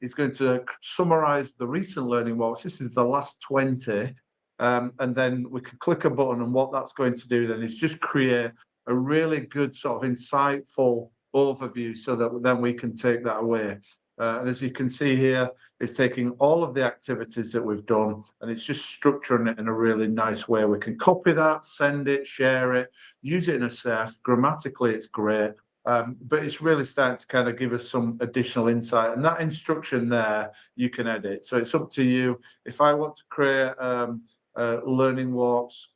it's going to summarize the recent learning walks. This is the last 20. And then we can click a button, and what that's going to do then is just create a really good sort of insightful overview so that then we can take that away. And as you can see here, it's taking all of the activities that we've done, and it's just structuring it in a really nice way. We can copy that, send it, share it, use it in a SAS. Grammatically, it's great, but it's really starting to kind of give us some additional insight. And that instruction there, you can edit. So it's up to you. If I want to create learning walks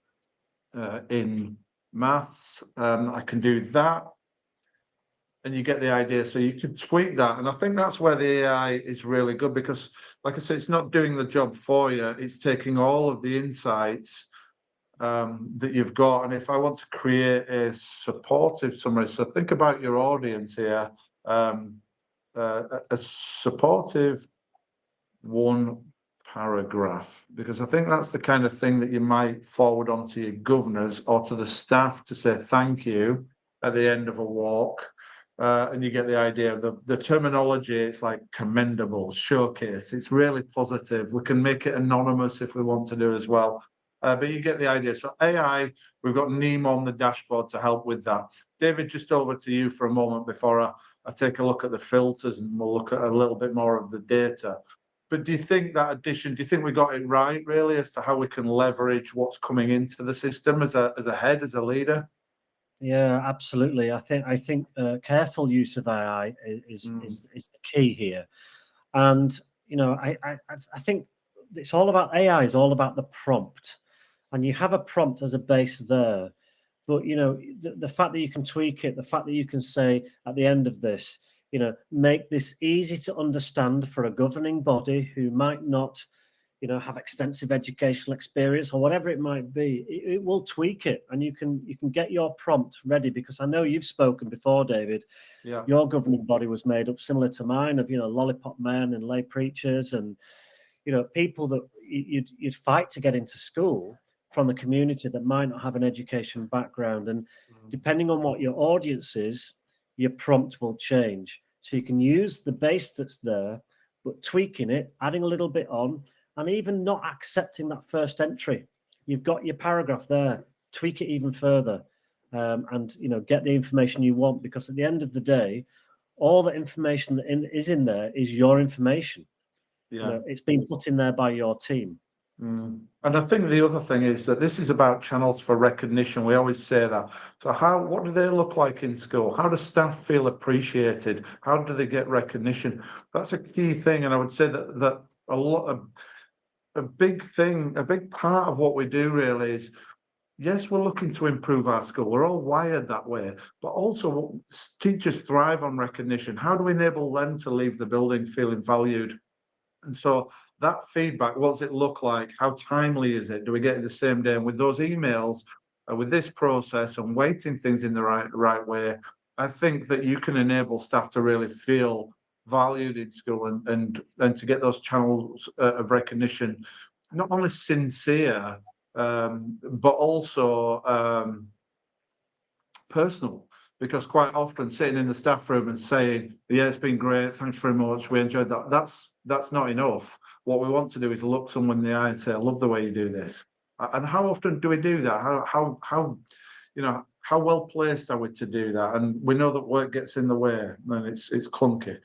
in maths, I can do that. And you get the idea. So you can tweak that. And I think that's where the AI is really good, because, like I said, it's not doing the job for you. It's taking all of the insights that you've got. And if I want to create a supportive summary, so think about your audience here, a supportive one paragraph, because I think that's the kind of thing that you might forward on to your governors or to the staff to say thank you at the end of a walk. And you get the idea of the terminology. It's like commendable, showcase. It's really positive. We can make it anonymous if we want to do as well. But you get the idea. So AI, we've got Nemo on the dashboard to help with that. David, just over to you for a moment before I take a look at the filters, and we'll look at a little bit more of the data. But do you think that addition, do you think we got it right, really, as to how we can leverage what's coming into the system as a head, as a leader? Yeah, absolutely. I think careful use of AI is the key here, and I think it's all about AI. Is all about the prompt, and you have a prompt as a base there. But the fact that you can tweak it, the fact that you can say at the end of this, make this easy to understand for a governing body who might not have extensive educational experience or whatever it might be, it will tweak it, and you can get your prompt ready. Because I know you've spoken before, David. Yeah. Your governing body was made up similar to mine of lollipop men and lay preachers and people that you'd fight to get into school from a community that might not have an education background. And depending on what your audience is, your prompt will change. So you can use the base that's there, but tweaking it, adding a little bit on, and even not accepting that first entry. You've got your paragraph there, tweak it even further, and get the information you want, because at the end of the day, all the information that is in there is your information. Yeah. It's been put in there by your team. And I think the other thing is that this is about channels for recognition. We always say that. So what do they look like in school? How do staff feel appreciated? How do they get recognition? That's a key thing. And I would say that a big part of what we do really is, yes, we're looking to improve our school. We're all wired that way, but also teachers thrive on recognition. How do we enable them to leave the building feeling valued? And so that feedback, what does it look like? How timely is it? Do we get it the same day? And with those emails, with this process and weighting things in the right way, I think that you can enable staff to really feel valued in school, and to get those channels of recognition, not only sincere, but also personal. Because quite often sitting in the staff room and saying, yeah, it's been great, thanks very much, we enjoyed that, that's not enough. What we want to do is look someone in the eye and say, I love the way you do this. And how often do we do that? How well placed are we to do that? And we know that work gets in the way and it's clunky.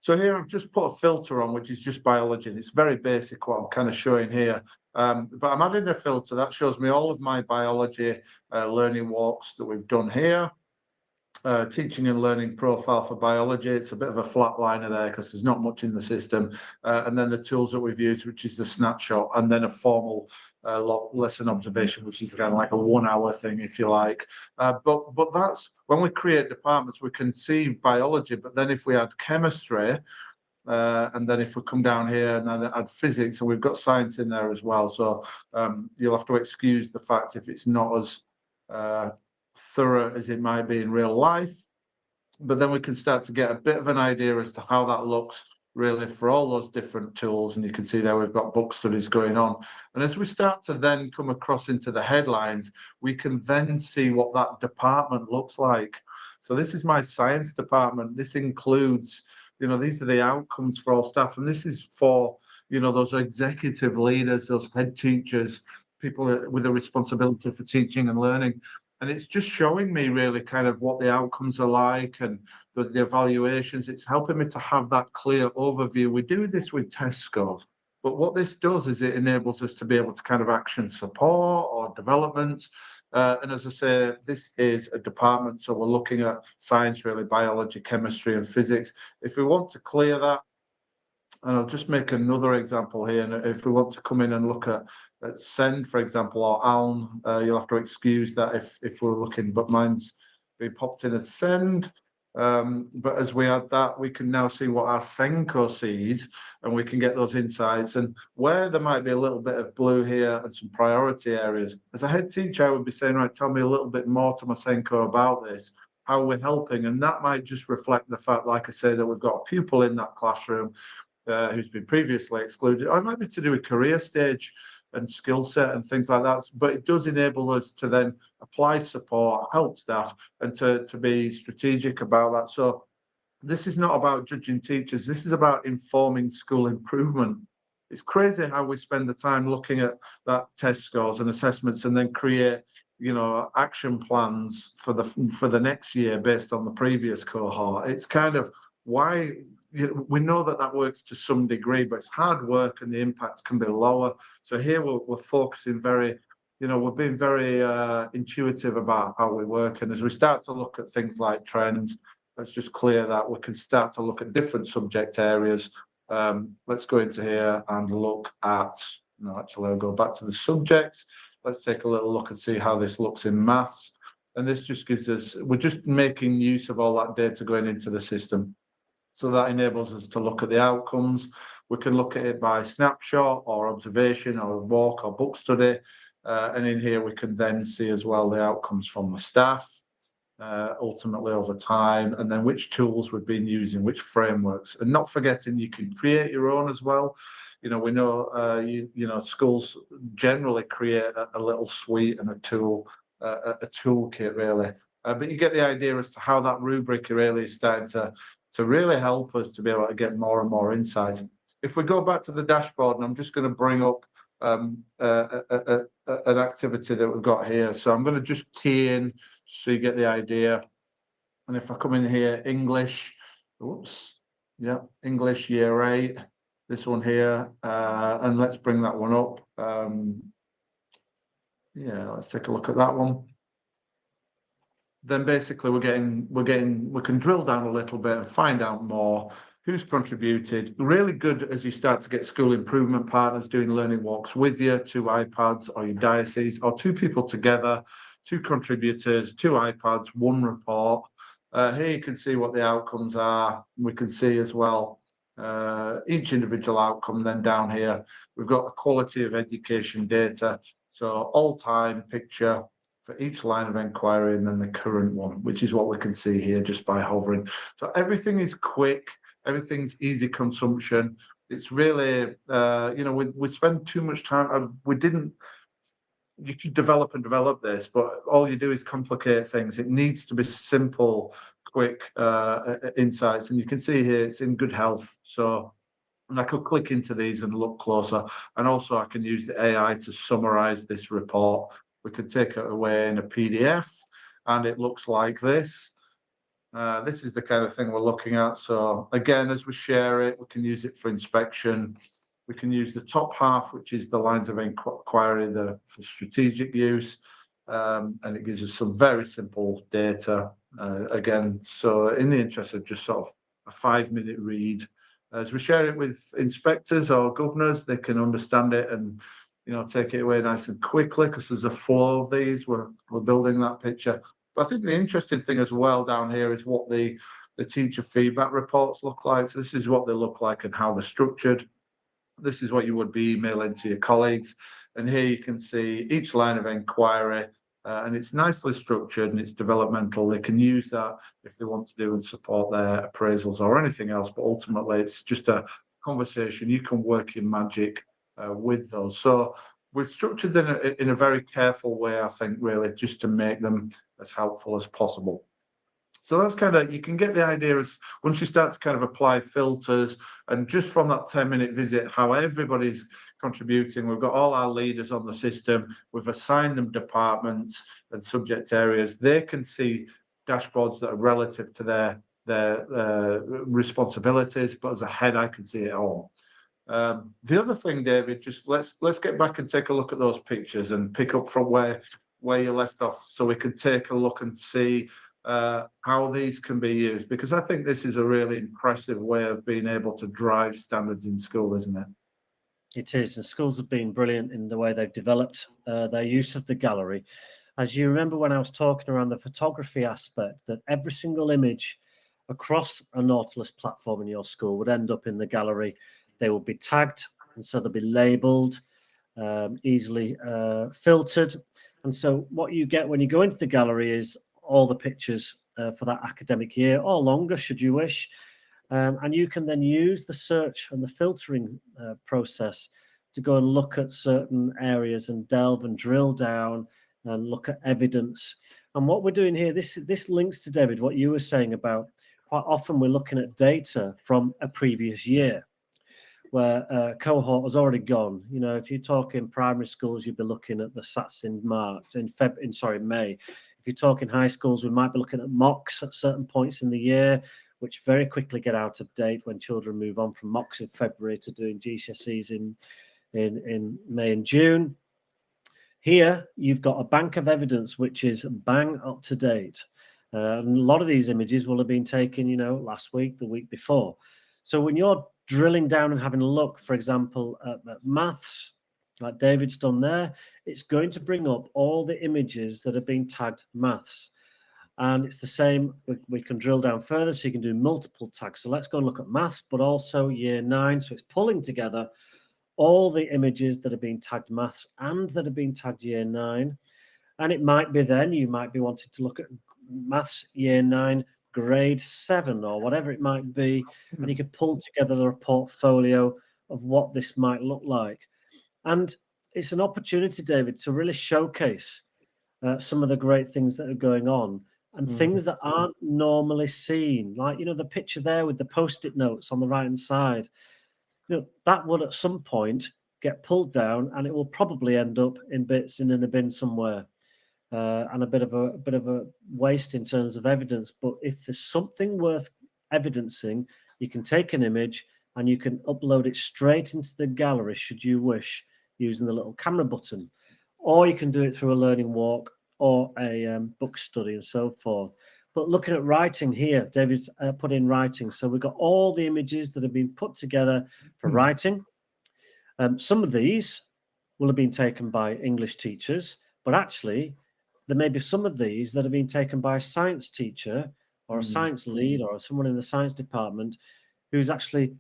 So here I've just put a filter on, which is just biology. And it's very basic what I'm kind of showing here. But I'm adding a filter that shows me all of my biology learning walks that we've done here. Teaching and learning profile for biology. It's a bit of a flatliner there because there's not much in the system. And then the tools that we've used, which is the Snapshot, and then a formal lesson observation, which is kind of like a 1 hour thing, if you like. But that's when we create departments, we can see biology. But then if we add chemistry, and then if we come down here and then add physics, and we've got science in there as well. So you'll have to excuse the fact if it's not as thorough as it might be in real life, but then we can start to get a bit of an idea as to how that looks really for all those different tools. And you can see there we've got book studies going on. And as we start to then come across into the headlines, we can then see what that department looks like. So this is my science department. This includes, these are the outcomes for all staff. And this is for, those executive leaders, those head teachers, people with a responsibility for teaching and learning. And it's just showing me really kind of what the outcomes are like and the evaluations. It's helping me to have that clear overview. We do this with test scores, but what this does is it enables us to be able to kind of action support or development. And as I say, this is a department, so we're looking at science, really, biology, chemistry, and physics. If we want to clear that, and I'll just make another example here. And if we want to come in and look at send, for example, or Aln, you'll have to excuse that if we're looking, but mine's been popped in as send. But as we add that, we can now see what our Senko sees, and we can get those insights. And where there might be a little bit of blue here and some priority areas, as a head teacher, I would be saying, right, tell me a little bit more to my Senko about this, how we're helping. And that might just reflect the fact, like I say, that we've got a pupil in that classroom who's been previously excluded, or it might be to do with career stage and skill set and things like that. But it does enable us to then apply support, help staff, and to be strategic about that. So this is not about judging teachers. This is about informing school improvement. It's crazy how we spend the time looking at that test scores and assessments and then create, action plans for the next year based on the previous cohort. It's kind of why we know that works to some degree, but it's hard work and the impact can be lower. So here we're focusing we're being very intuitive about how we work. And as we start to look at things like trends, let's just clear that. We can start to look at different subject areas. Let's go into here and look at, I'll go back to the subjects. Let's take a little look and see how this looks in maths. And this just gives us, we're just making use of all that data going into the system. So that enables us to look at the outcomes. We can look at it by snapshot or observation or walk or book study. And in here, we can then see as well the outcomes from the staff, ultimately over time, and then which tools we've been using, which frameworks. And not forgetting you can create your own as well. We know, schools generally create a little suite and a toolkit really. But you get the idea as to how that rubric really is starting to really help us to be able to get more and more insights. If we go back to the dashboard, and I'm just going to bring up an activity that we've got here. So I'm going to just key in so you get the idea. And if I come in here, English, English year 8, this one here, and let's bring that one up. Let's take a look at that one. Then basically we can drill down a little bit and find out more who's contributed. Really good as you start to get school improvement partners doing learning walks with you, 2 iPads or your diocese, or 2 people together, 2 contributors, 2 iPads, 1 report. Here you can see what the outcomes are. We can see as well each individual outcome. Then down here, we've got the quality of education data. So all-time picture for each line of inquiry, and then the current one, which is what we can see here just by hovering. So everything is quick, everything's easy consumption. It's really, we spend too much time. You could develop this, but all you do is complicate things. It needs to be simple, quick insights. And you can see here it's in good health. So And I could click into these and look closer. And also I can use the AI to summarize this report. We could take it away in a PDF and it looks like this. This is the kind of thing we're looking at. So again, as we share it, we can use it for inspection. We can use the top half, which is the lines of inquiry for strategic use. And it gives us some very simple data. Again, so in the interest of just sort of a 5-minute read, as we share it with inspectors or governors, they can understand it and take it away nice and quickly, because there's a flow of these. We're building that picture. But I think the interesting thing as well down here is what the teacher feedback reports look like. So this is what they look like and how they're structured. This is what you would be emailing to your colleagues. And here you can see each line of inquiry, and it's nicely structured and it's developmental. They can use that if they want to do and support their appraisals or anything else. But ultimately, it's just a conversation. You can work your magic with those. So we're structured them in a very careful way, I think, really, just to make them as helpful as possible. So that's kind of, you can get the idea as once you start to kind of apply filters, and just from that 10-minute visit, how everybody's contributing. We've got all our leaders on the system. We've assigned them departments and subject areas. They can see dashboards that are relative to their responsibilities, but as a head, I can see it all. The other thing, David, just let's get back and take a look at those pictures and pick up from where you left off, so we can take a look and see how these can be used, because I think this is a really impressive way of being able to drive standards in school, isn't it? It is, and schools have been brilliant in the way they've developed their use of the gallery. As you remember when I was talking around the photography aspect, that every single image across a Nautilus platform in your school would end up in the gallery. They will be tagged, and so they'll be labeled, easily filtered. And so what you get when you go into the gallery is all the pictures for that academic year, or longer should you wish. And you can then use the search and the filtering process to go and look at certain areas and delve and drill down and look at evidence. And what we're doing here, this links to, David, what you were saying about quite often we're looking at data from a previous year where a cohort has already gone. If you talk in primary schools, you'd be looking at the SATs in May. If you're talking high schools, we might be looking at mocks at certain points in the year, which very quickly get out of date when children move on from mocks in February to doing GCSEs in May and June. Here, you've got a bank of evidence which is bang up to date. And a lot of these images will have been taken, last week, the week before. So when you're drilling down and having a look, for example, at maths, like David's done there, it's going to bring up all the images that have been tagged maths. And it's the same, we can drill down further, so you can do multiple tags. So let's go and look at maths, but also year 9. So it's pulling together all the images that have been tagged maths and that have been tagged year 9. And it might be then you might be wanting to look at maths year 9, grade 7, or whatever it might be. And you can pull together a portfolio of what this might look like. And it's an opportunity, David, to really showcase some of the great things that are going on and things that aren't normally seen. Like, the picture there with the Post-it notes on the right-hand side, that would at some point get pulled down, and it will probably end up in bits in a bin somewhere, and a bit of a waste in terms of evidence. But if there's something worth evidencing, you can take an image and you can upload it straight into the gallery, should you wish, using the little camera button, or you can do it through a learning walk or a book study and so forth. But looking at writing here, David's put in writing. So we've got all the images that have been put together for writing. Some of these will have been taken by English teachers, but actually there may be some of these that have been taken by a science teacher or a science lead or someone in the science department who's actually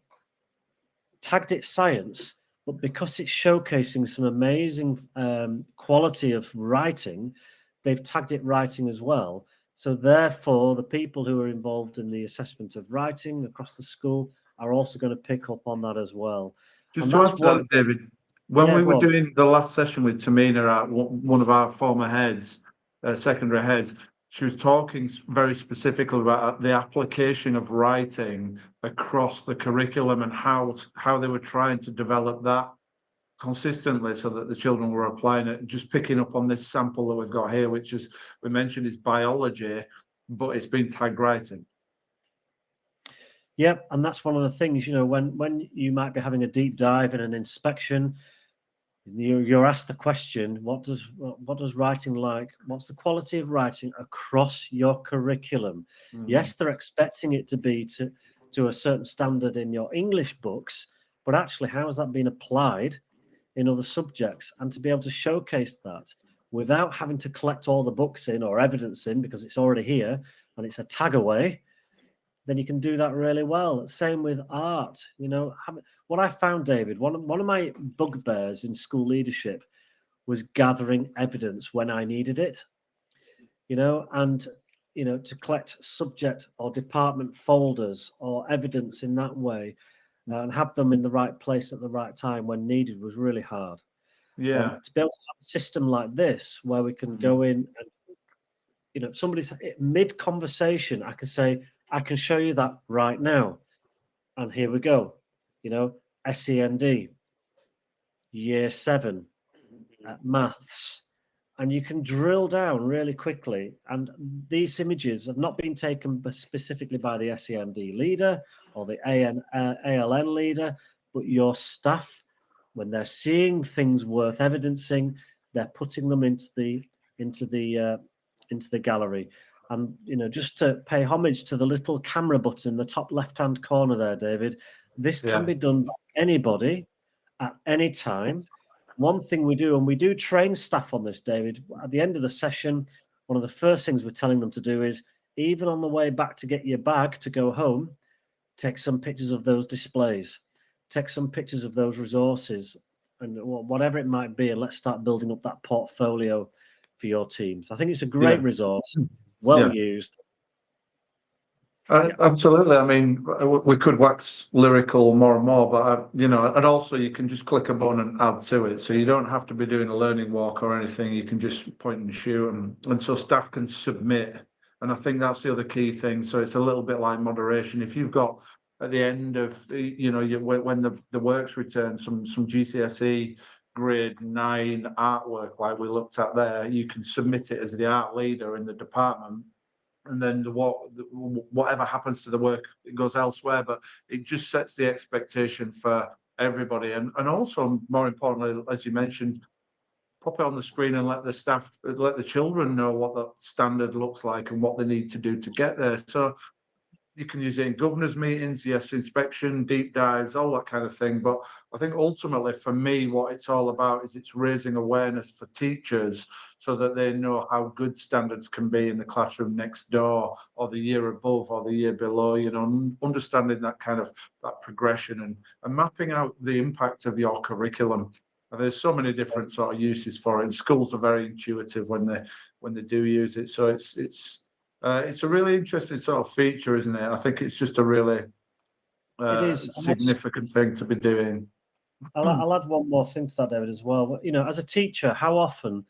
tagged it science, but because it's showcasing some amazing quality of writing, they've tagged it writing as well. So therefore, the people who are involved in the assessment of writing across the school are also going to pick up on that as well. Just to add to that, David, when we were doing the last session with Tamina, one of our former heads, secondary heads, she was talking very specifically about the application of writing across the curriculum and how they were trying to develop that consistently so that the children were applying it. Just picking up on this sample that we've got here, which is we mentioned is biology, but it's been tagged writing. Yep, and that's one of the things, when you might be having a deep dive in an inspection, you're asked the question, what does writing like? What's the quality of writing across your curriculum? Yes, they're expecting it to be to a certain standard in your English books, but actually, how has that been applied in other subjects? And to be able to showcase that without having to collect all the books in or evidence in, because it's already here and it's a tag away, then you can do that really well. Same with art. What I found, David, one of my bugbears in school leadership was gathering evidence when I needed it, and to collect subject or department folders or evidence in that way and have them in the right place at the right time when needed was really hard. Yeah. To be able to have a system like this where we can go in and somebody's mid conversation, I can say, I can show you that right now. And here we go. SEND, year 7, maths. And you can drill down really quickly. And these images have not been taken specifically by the SEND leader or the ALN leader, but your staff, when they're seeing things worth evidencing, they're putting them into the gallery. And just to pay homage to the little camera button in the top left-hand corner there, David, this can be done by anybody at any time. One thing we do, and we do train staff on this, David, at the end of the session, one of the first things we're telling them to do is, even on the way back to get your bag to go home, take some pictures of those displays, take some pictures of those resources, and whatever it might be, and let's start building up that portfolio for your teams. I think it's a great resource, well used. Absolutely. I mean, we could wax lyrical more and more, but and also you can just click a button and add to it. So you don't have to be doing a learning walk or anything. You can just point and shoot, and so staff can submit. And I think that's the other key thing. So it's a little bit like moderation. If you've got at the end of when the work's returned, some GCSE grade 9 artwork like we looked at there, you can submit it as the art leader in the department. And then whatever happens to the work, it goes elsewhere. But it just sets the expectation for everybody. And also, more importantly, as you mentioned, pop it on the screen and let the children know what that standard looks like and what they need to do to get there. So you can use it in governors meetings, yes, inspection, deep dives, all that kind of thing. But I think ultimately for me, what it's all about is it's raising awareness for teachers so that they know how good standards can be in the classroom next door or the year above or the year below, understanding that kind of that progression and mapping out the impact of your curriculum. And there's so many different sort of uses for it. And schools are very intuitive when they do use it. So it's a really interesting sort of feature, isn't it? I think it's just a really It is significant thing to be doing. I'll add one more thing to that, David, as well. As a teacher, how often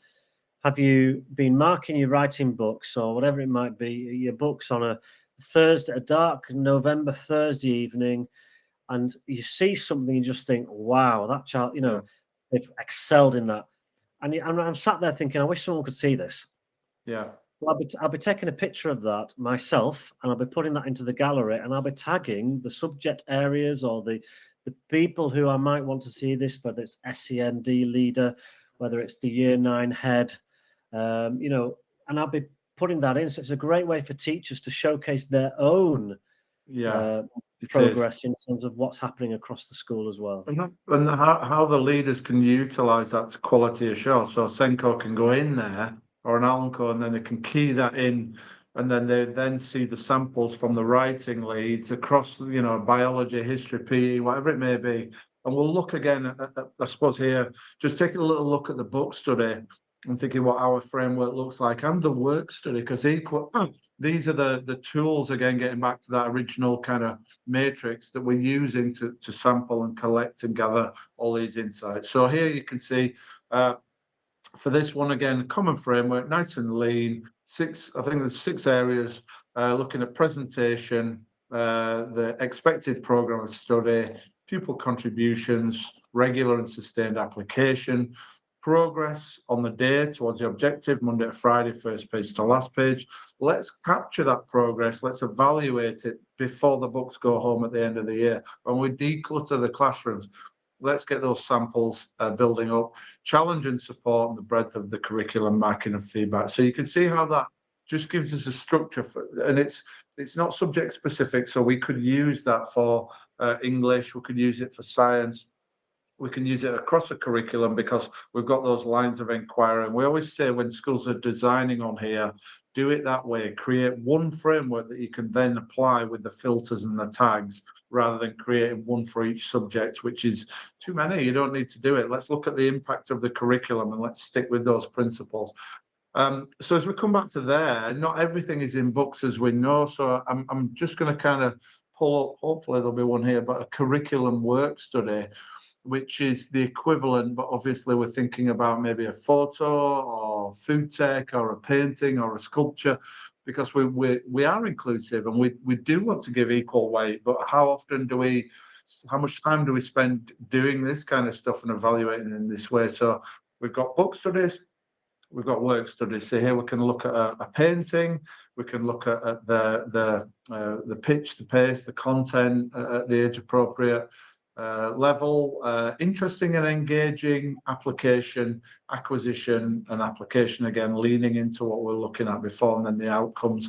have you been marking your writing books or whatever it might be, your books on a Thursday, a dark November Thursday evening, and you see something and just think, wow, that child, they've excelled in that. And I'm sat there thinking, I wish someone could see this. Yeah. Well, I'll be taking a picture of that myself, and I'll be putting that into the gallery, and I'll be tagging the subject areas or the people who I might want to see this, whether it's SEND leader, whether it's the year 9 head, and I'll be putting that in. So it's a great way for teachers to showcase their own progress in terms of what's happening across the school as well. And how the leaders can utilise that to quality assure. So Senko can go in there, or an Alco, and then they can key that in, and then they then see the samples from the writing leads across, biology, history, PE, whatever it may be. And we'll look again at, I suppose here, just taking a little look at the book study and thinking what our framework looks like and the work study, because these are the tools, again, getting back to that original kind of matrix that we're using to sample and collect and gather all these insights. So here you can see, for this one, again, common framework, nice and lean, I think there's 6 areas, looking at presentation, the expected program of study, pupil contributions, regular and sustained application, progress on the day towards the objective, Monday to Friday, first page to last page. Let's capture that progress. Let's evaluate it before the books go home at the end of the year. When we declutter the classrooms, let's get those samples building up, challenge and support and the breadth of the curriculum, marking and feedback. So you can see how that just gives us a structure for, and it's not subject specific. So we could use that for English, we could use it for science, we can use it across a curriculum because we've got those lines of inquiry. And we always say when schools are designing on here, do it that way. Create one framework that you can then apply with the filters and the tags, rather than creating one for each subject, which is too many. You don't need to do it. Let's look at the impact of the curriculum and let's stick with those principles. So as we come back to there, not everything is in books, as we know. So I'm just going to kind of pull up, hopefully there'll be one here, but a curriculum work study, which is the equivalent, but obviously we're thinking about maybe a photo or food tech or a painting or a sculpture, because we are inclusive and we do want to give equal weight. But how much time do we spend doing this kind of stuff and evaluating in this way? So we've got book studies, we've got work studies. So here we can look at a painting, we can look at the pitch, the pace, the content at the age appropriate level, interesting and engaging application, acquisition and application, again leaning into what we're looking at before, and then the outcomes,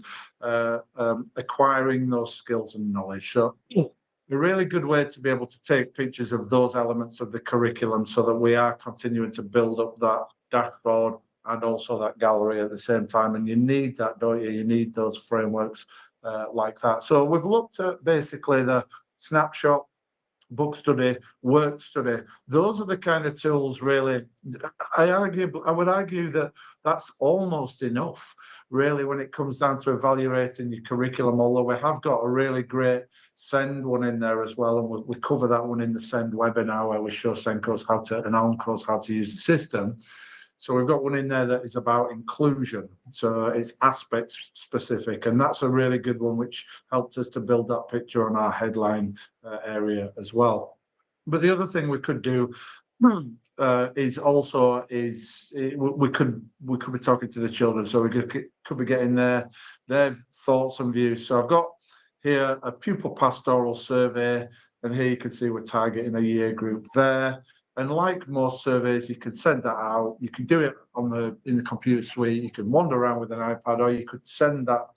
acquiring those skills and knowledge. So a really good way to be able to take pictures of those elements of the curriculum so that we are continuing to build up that dashboard and also that gallery at the same time. And you need that, don't you? You need those frameworks like that. So we've looked at basically the snapshot, book study, work study. Those are the kind of tools, really. I would argue that that's almost enough, really, when it comes down to evaluating your curriculum, although we have got a really great SEND one in there as well, and we cover that one in the SEND webinar, where we show SENCOs and ONCOs how to use the system. So we've got one in there that is about inclusion. So it's aspect specific, and that's a really good one, which helped us to build that picture on our headline area as well. But the other thing we could do we could be talking to the children, so we could be getting their thoughts and views. So I've got here a pupil pastoral survey, and here you can see we're targeting a year group there. And like most surveys, you can send that out. You can do it in the computer suite. You can wander around with an iPad, or you could send that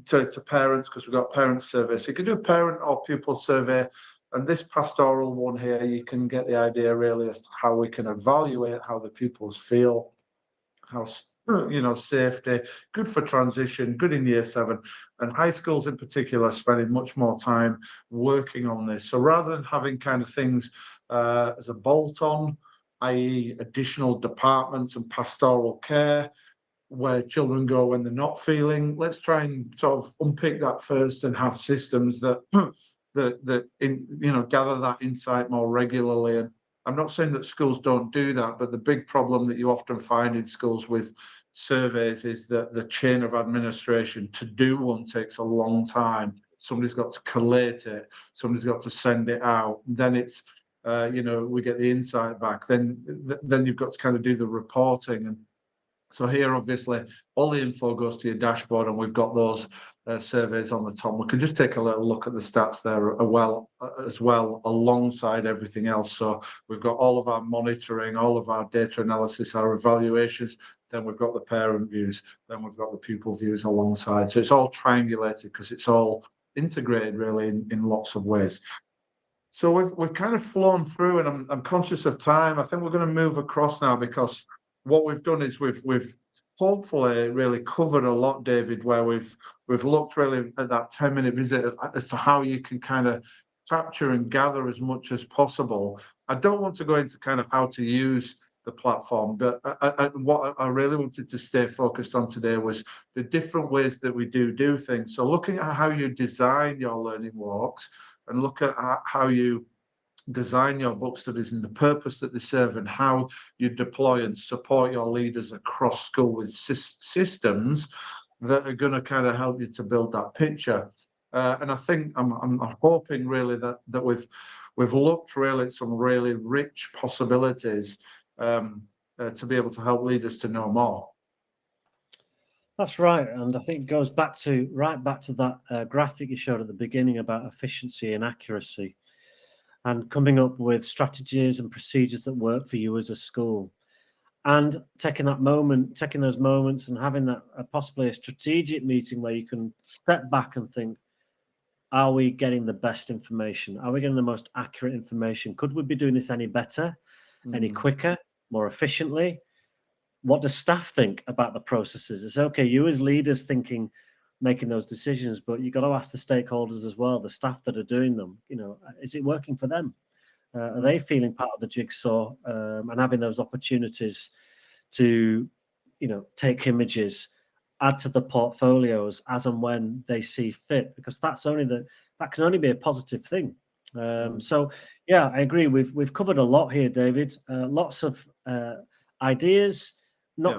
to parents, because we've got parent surveys. So you can do a parent or pupil survey. And this pastoral one here, you can get the idea really as to how we can evaluate how the pupils feel, how safety, good for transition, good in year 7, and high schools in particular spending much more time working on this. So rather than having kind of things as a bolt-on, i.e. additional departments and pastoral care where children go when they're not feeling, let's try and sort of unpick that first and have systems that gather that insight more regularly. And I'm not saying that schools don't do that, but the big problem that you often find in schools with surveys is that the chain of administration to do one takes a long time. Somebody's got to collate it, somebody's got to send it out, then it's we get the insight back, then you've got to kind of do the reporting. And so here, obviously, all the info goes to your dashboard, and we've got those surveys on the top. We can just take a little look at the stats there as well, alongside everything else. So we've got all of our monitoring, all of our data analysis, our evaluations. Then we've got the parent views. Then we've got the pupil views alongside. So it's all triangulated because it's all integrated really in lots of ways. So we've kind of flown through, and I'm conscious of time. I think we're going to move across now, because what we've done is we've hopefully really covered a lot, David, where we've looked really at that 10-minute visit as to how you can kind of capture and gather as much as possible. I don't want to go into kind of how to use the platform, but what I really wanted to stay focused on today was the different ways that we do things. So looking at how you design your learning walks, and look at how you design your book studies and the purpose that they serve, and how you deploy and support your leaders across school with systems that are going to kind of help you to build that picture. And I think I'm hoping really that we've looked really at some really rich possibilities to be able to help leaders to know more. That's right, and I think it goes right back to that graphic you showed at the beginning about efficiency and accuracy, and coming up with strategies and procedures that work for you as a school, and taking those moments and having that possibly a strategic meeting where you can step back and think, are we getting the best information? Are we getting the most accurate information? Could we be doing this any better, any quicker, more efficiently? What does staff think about the processes? It's okay, you as leaders making those decisions, but you've got to ask the stakeholders as well, the staff that are doing them, is it working for them? Are they feeling part of the jigsaw, and having those opportunities to, take images, add to the portfolios as and when they see fit? Because that can only be a positive thing. So yeah, I agree. We've covered a lot here, David. Lots of ideas, not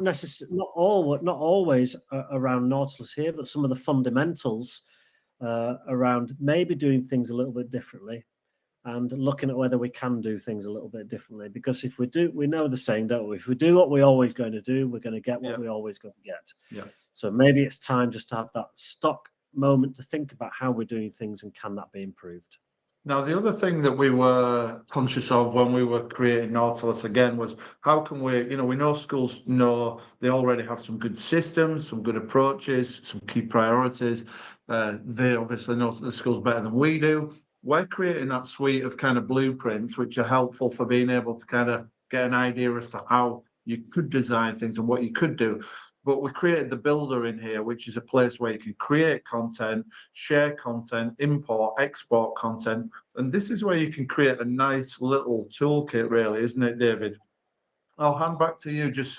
always around Nautilus here, but some of the fundamentals around maybe doing things a little bit differently, and looking at whether we can do things a little bit differently. Because if we do, we know the saying, don't we? If we do what we're always going to do, we're going to get what we're always going to get. Yeah. So maybe it's time just to have that stock moment to think about how we're doing things and can that be improved. Now, the other thing that we were conscious of when we were creating Nautilus again was how can we know schools know they already have some good systems, some good approaches, some key priorities. They obviously know the schools better than we do. We're creating that suite of kind of blueprints, which are helpful for being able to kind of get an idea as to how you could design things and what you could do. But we created the builder in here, which is a place where you can create content, share content, import, export content. And this is where you can create a nice little toolkit, really, isn't it, David? I'll hand back to you just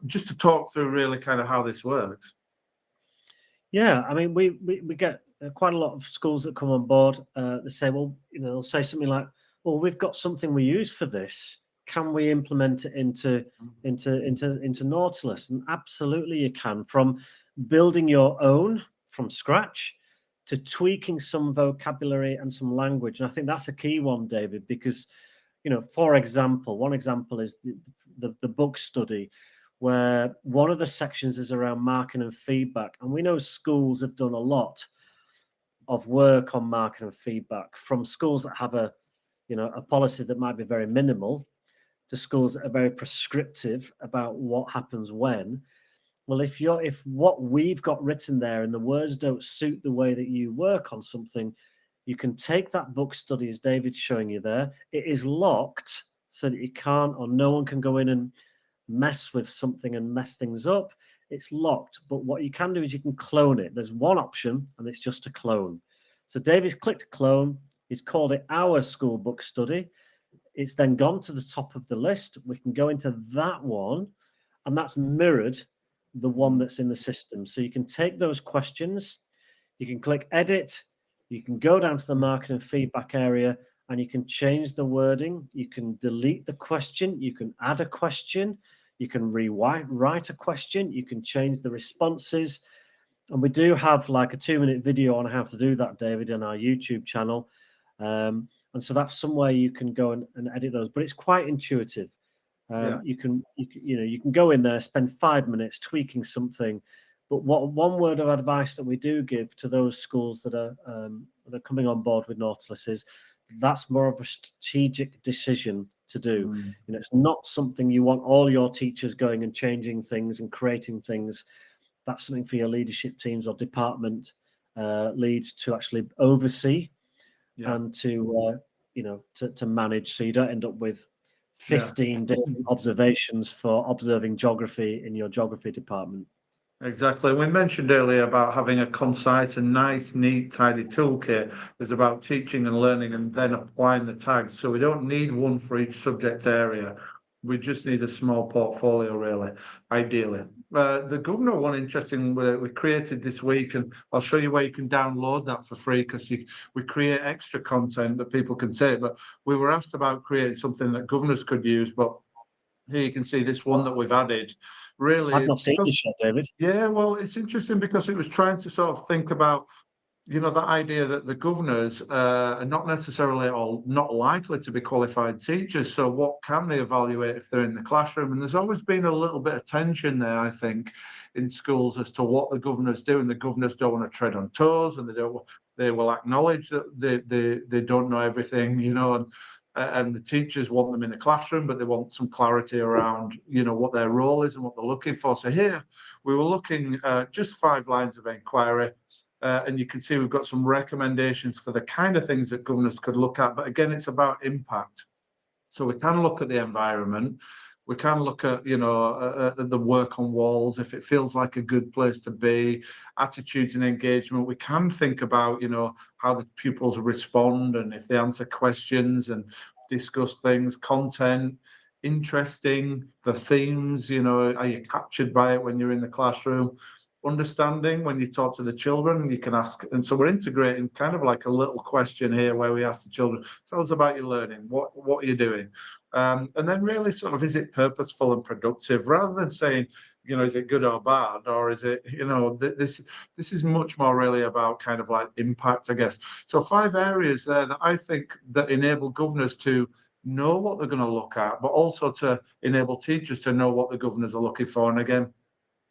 just to talk through really kind of how this works. Yeah, I mean, we get quite a lot of schools that come on board. They say, well, they'll say something like, well, we've got something we use for this. Can we implement it into Nautilus? And absolutely you can, from building your own from scratch to tweaking some vocabulary and some language. And I think that's a key one, David, because, for example, one example is the book study, where one of the sections is around marking and feedback. And we know schools have done a lot of work on marking and feedback, from schools that have a policy that might be very minimal to schools that are very prescriptive about what happens when. Well, if what we've got written there and the words don't suit the way that you work on something, you can take that book study, as David's showing you there. It is locked so that you can't, or no one can go in and mess with something and mess things up. It's locked, but what you can do is you can clone it. There's one option, and it's just a clone. So David's clicked clone. He's called it Our School Book Study. It's then gone to the top of the list. We can go into that one, and that's mirrored the one that's in the system. So you can take those questions, you can click edit, you can go down to the marking and feedback area, and you can change the wording. You can delete the question, you can add a question, you can write a question, you can change the responses. And we do have like a 2-minute video on how to do that, David, on our YouTube channel. And so that's somewhere you can go and edit those, but it's quite intuitive. You can go in there, spend 5 minutes tweaking something. But one word of advice that we do give to those schools that are coming on board with Nautilus is that's more of a strategic decision to do. It's not something you want all your teachers going and changing things and creating things. That's something for your leadership teams or department leads to actually oversee and to manage, so you don't end up with 15 different observations for observing geography in your geography department. Exactly. We mentioned earlier about having a concise and nice, neat, tidy toolkit. It's about teaching and learning and then applying the tags. So we don't need one for each subject area. We just need a small portfolio, really, ideally. The governor one, interesting, we created this week, and I'll show you where you can download that for free, because we create extra content that people can take. But we were asked about creating something that governors could use. But here you can see this one that we've added. Really, I've not seen this yet, David. Yeah, well, it's interesting because it was trying to sort of think about, that idea that the governors are not necessarily or not likely to be qualified teachers. So what can they evaluate if they're in the classroom? And there's always been a little bit of tension there, I think, in schools as to what the governors do. And the governors don't want to tread on toes, and they will acknowledge that they don't know everything, and the teachers want them in the classroom, but they want some clarity around, what their role is and what they're looking for. So here we were looking at just 5 lines of inquiry. And you can see we've got some recommendations for the kind of things that governors could look at. But again, it's about impact. So we can look at the environment. We can look at, the work on walls, if it feels like a good place to be, attitudes and engagement. We can think about, how the pupils respond and if they answer questions and discuss things, content, interesting, the themes, are you captured by it when you're in the classroom? Understanding, when you talk to the children, you can ask. And so we're integrating kind of like a little question here where we ask the children, tell us about your learning, what are you doing? And then really sort of, is it purposeful and productive, rather than saying, is it good or bad, or is it, this is much more really about kind of like impact, I guess. So 5 areas there that I think that enable governors to know what they're going to look at, but also to enable teachers to know what the governors are looking for. And again,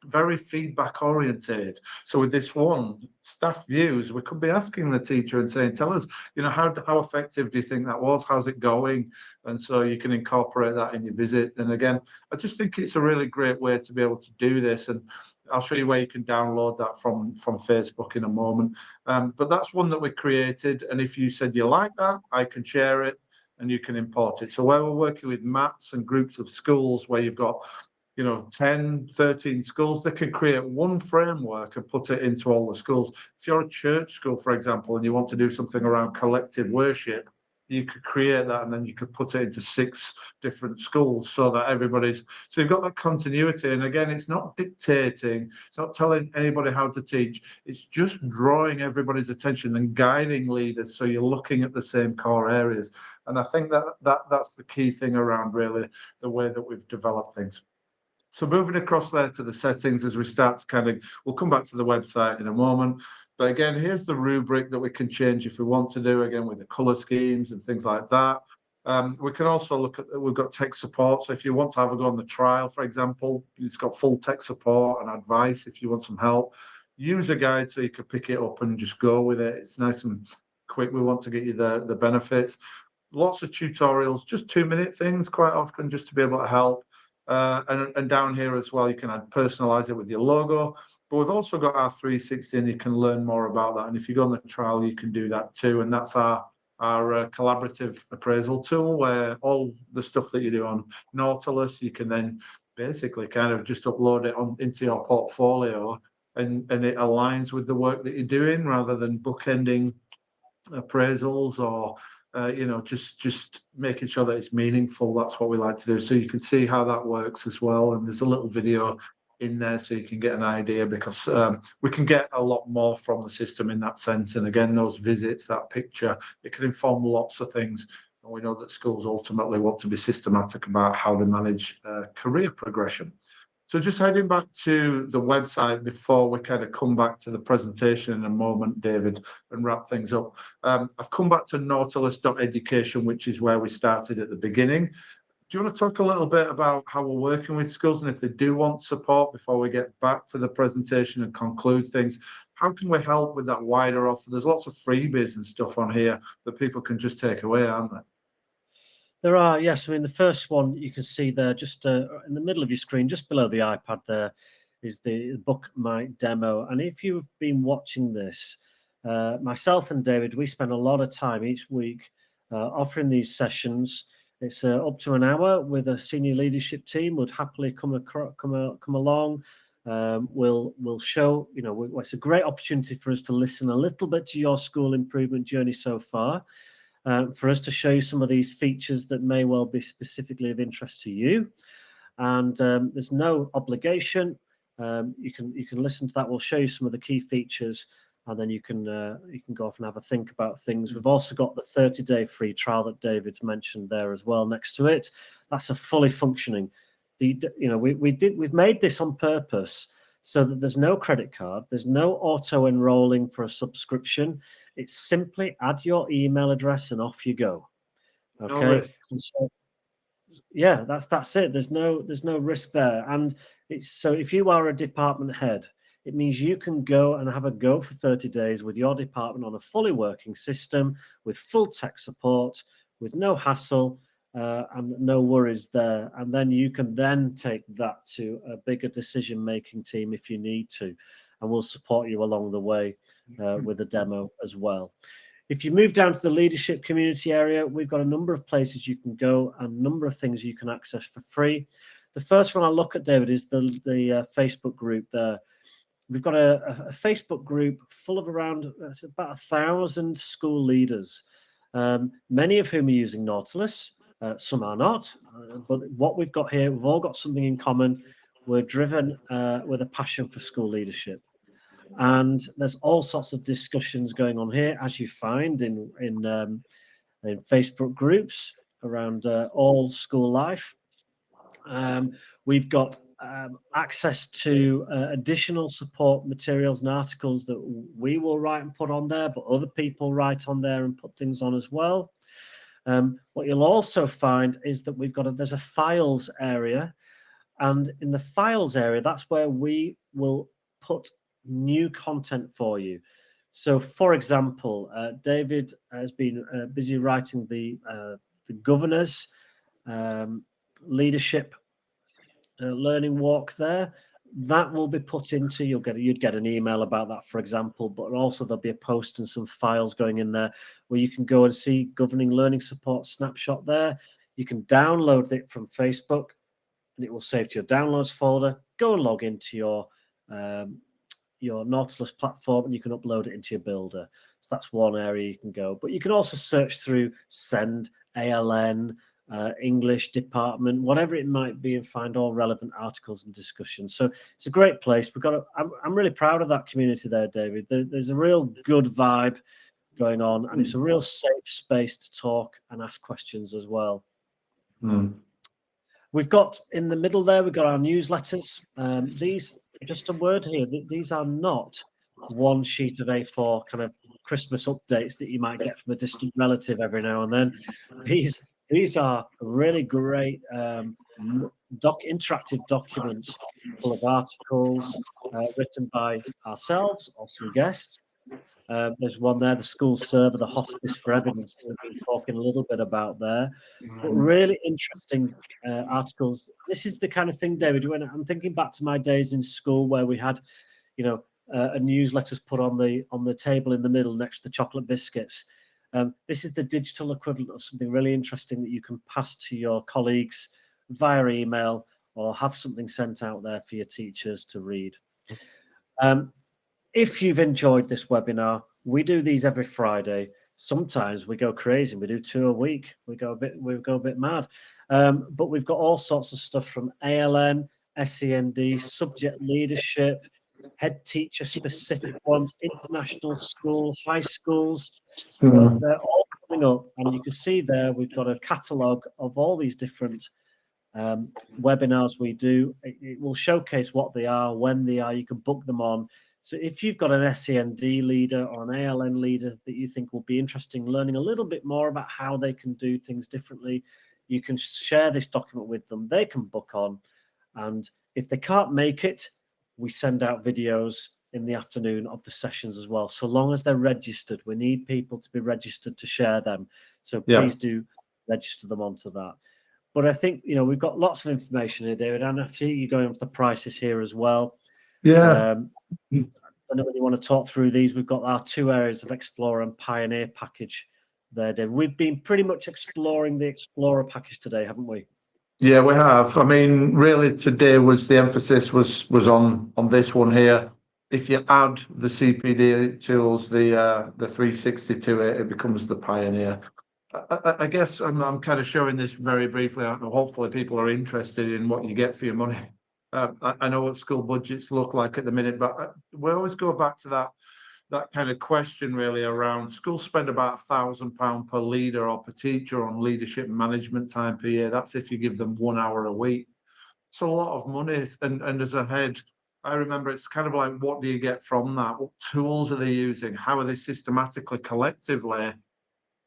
very feedback oriented. So with this one, staff views, we could be asking the teacher and saying, tell us, how effective do you think that was? How's it going? And so you can incorporate that in your visit. And again, I just think it's a really great way to be able to do this. And I'll show you where you can download that from Facebook in a moment. But that's one that we created. And if you said you like that, I can share it and you can import it. So where we're working with MATs and groups of schools where you've got 10, 13 schools, they can create one framework and put it into all the schools. If you're a church school, for example, and you want to do something around collective worship, you could create that and then you could put it into 6 different schools so that so you've got that continuity. And again, it's not dictating, it's not telling anybody how to teach, it's just drawing everybody's attention and guiding leaders so you're looking at the same core areas. And I think that's the key thing around really the way that we've developed things. So moving across there to the settings as we start to we'll come back to the website in a moment. But again, here's the rubric that we can change if we want to do, again, with the color schemes and things like that. We can also look at, we've got tech support. So if you want to have a go on the trial, for example, it's got full tech support and advice if you want some help. User guide, so you can pick it up and just go with it. It's nice and quick. We want to get you the benefits. Lots of tutorials, just 2-minute things quite often, just to be able to help. And down here as well, you can personalize it with your logo. But we've also got our 360, and you can learn more about that. And if you go on the trial, you can do that too. And that's our collaborative appraisal tool, where all the stuff that you do on Nautilus, you can then basically kind of just upload it into your portfolio, and it aligns with the work that you're doing, rather than bookending appraisals or just making sure that it's meaningful. That's what we like to do. So you can see how that works as well. And there's a little video in there so you can get an idea, because we can get a lot more from the system in that sense. And again, those visits, that picture, it can inform lots of things. And we know that schools ultimately want to be systematic about how they manage career progression. So just heading back to the website before we kind of come back to the presentation in a moment, David, and wrap things up. I've come back to nautilus.education, which is where we started at the beginning. Do you want to talk a little bit about how we're working with schools, and if they do want support, before we get back to the presentation and conclude things, how can we help with that wider offer? There's lots of freebies and stuff on here that people can just take away, aren't there? There are, yes. I mean, the first one you can see there, just in the middle of your screen, just below the iPad there, is the Book My Demo. And if you've been watching this, myself and David, we spend a lot of time each week offering these sessions. It's up to an hour with a senior leadership team. Would happily come along. We'll show, it's a great opportunity for us to listen a little bit to your school improvement journey so far. for us to show you some of these features that may well be specifically of interest to you. And there's no obligation. You can listen to that. We'll show you some of the key features, and then you can go off and have a think about things. We've also got the 30-day free trial that David's mentioned there as well next to it. That's a fully functioning. We've made this on purpose so that there's no credit card, there's no auto enrolling for a subscription. It's simply add your email address and off you go. Okay. And so, yeah, that's it. There's no risk there. And it's so if you are a department head, it means you can go and have a go for 30 days with your department on a fully working system with full tech support, with no hassle and no worries there. And then you can then take that to a bigger decision-making team if you need to. And we'll support you along the way with a demo as well. If you move down to the leadership community area, we've got a number of places you can go and a number of things you can access for free. The first one I'll look at, David, is the Facebook group there. We've got a Facebook group full of around about 1,000 school leaders, many of whom are using Nautilus. Some are not, but what we've got here, we've all got something in common. We're driven with a passion for school leadership. And there's all sorts of discussions going on here, as you find in Facebook groups around all school life. We've got access to additional support materials and articles that we will write and put on there, but other people write on there and put things on as well. What you'll also find is that there's a files area, and in the files area, that's where we will put new content for you. So, for example, David has been busy writing the governors leadership learning walk there. That will be put into, you'd get an email about that, for example, but also there'll be a post and some files going in there where you can go and see governing learning support snapshot there. You can download it from Facebook and it will save to your downloads folder. Go and log into your Nautilus platform and you can upload it into your builder. So that's one area you can go. But you can also search through Send, ALN, English department, whatever it might be, and find all relevant articles and discussions. So it's a great place. I'm really proud of that community there, David. There's a real good vibe going on, and it's a real safe space to talk and ask questions as well. We've got in the middle there, we've got our newsletters. These, just a word here, these are not one sheet of A4 kind of Christmas updates that you might get from a distant relative every now and then. These are really great interactive documents full of articles written by ourselves or some guests. There's one there, the school server, the hospice for evidence that we've been talking a little bit about there. But really interesting articles. This is the kind of thing, David, when I'm thinking back to my days in school where we had, a newsletter's put on the table in the middle next to the chocolate biscuits. This is the digital equivalent of something really interesting that you can pass to your colleagues via email or have something sent out there for your teachers to read. If you've enjoyed this webinar, we do these every Friday. Sometimes we go crazy. We do 2 a week. We go a bit mad. But we've got all sorts of stuff from ALN, SEND, subject leadership, head teacher specific ones, international school, high schools. They're all coming up, and you can see there we've got a catalogue of all these different webinars we do. It will showcase what they are, when they are. You can book them on. So if you've got an SEND leader or an ALN leader that you think will be interested in learning a little bit more about how they can do things differently, you can share this document with them. They can book on. And if they can't make it, we send out videos in the afternoon of the sessions as well, so long as they're registered. We need people to be registered to share them. So please do register them onto that. But I think, we've got lots of information here, David, and I see you going on to the prices here as well. I know when you want to talk through these, we've got our 2 areas of Explorer and Pioneer package there, David. We've been pretty much exploring the Explorer package today, haven't we? Yeah, we have. I mean, really today the emphasis was on this one here. If you add the CPD tools, the 360 to it, it becomes the Pioneer. I guess I'm kind of showing this very briefly. Hopefully people are interested in what you get for your money. I know what school budgets look like at the minute, but we always go back to that kind of question really around schools spend about £1,000 per leader or per teacher on leadership and management time per year. That's if you give them 1 hour a week. It's a lot of money. And as a head, I remember it's kind of like, what do you get from that? What tools are they using? How are they systematically, collectively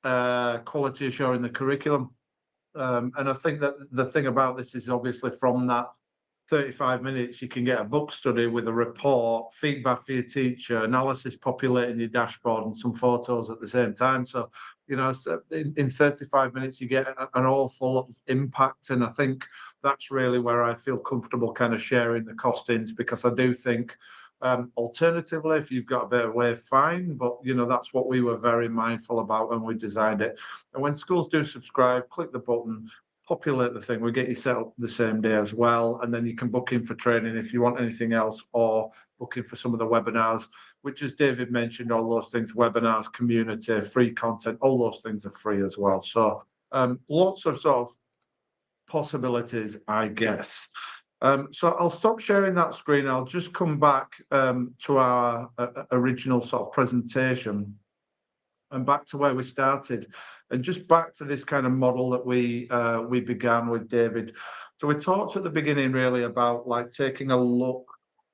quality assuring the curriculum? And I think that the thing about this is obviously from that 35 minutes, you can get a book study with a report, feedback for your teacher, analysis populating your dashboard, and some photos at the same time. So, in 35 minutes, you get an awful lot of impact. And I think that's really where I feel comfortable kind of sharing the costings, because I do think alternatively, if you've got a better way, fine. But, that's what we were very mindful about when we designed it. And when schools do subscribe, click the button, populate the thing. We get you set up the same day as well, and then you can book in for training if you want anything else, or book in for some of the webinars, which, as David mentioned, all those things, webinars, community, free content, all those things are free as well. So lots of sort of possibilities, I guess. So I'll stop sharing that screen. I'll just come back to our original sort of presentation, and back to where we started, and just back to this kind of model that we began with, David. So we talked at the beginning really about like taking a look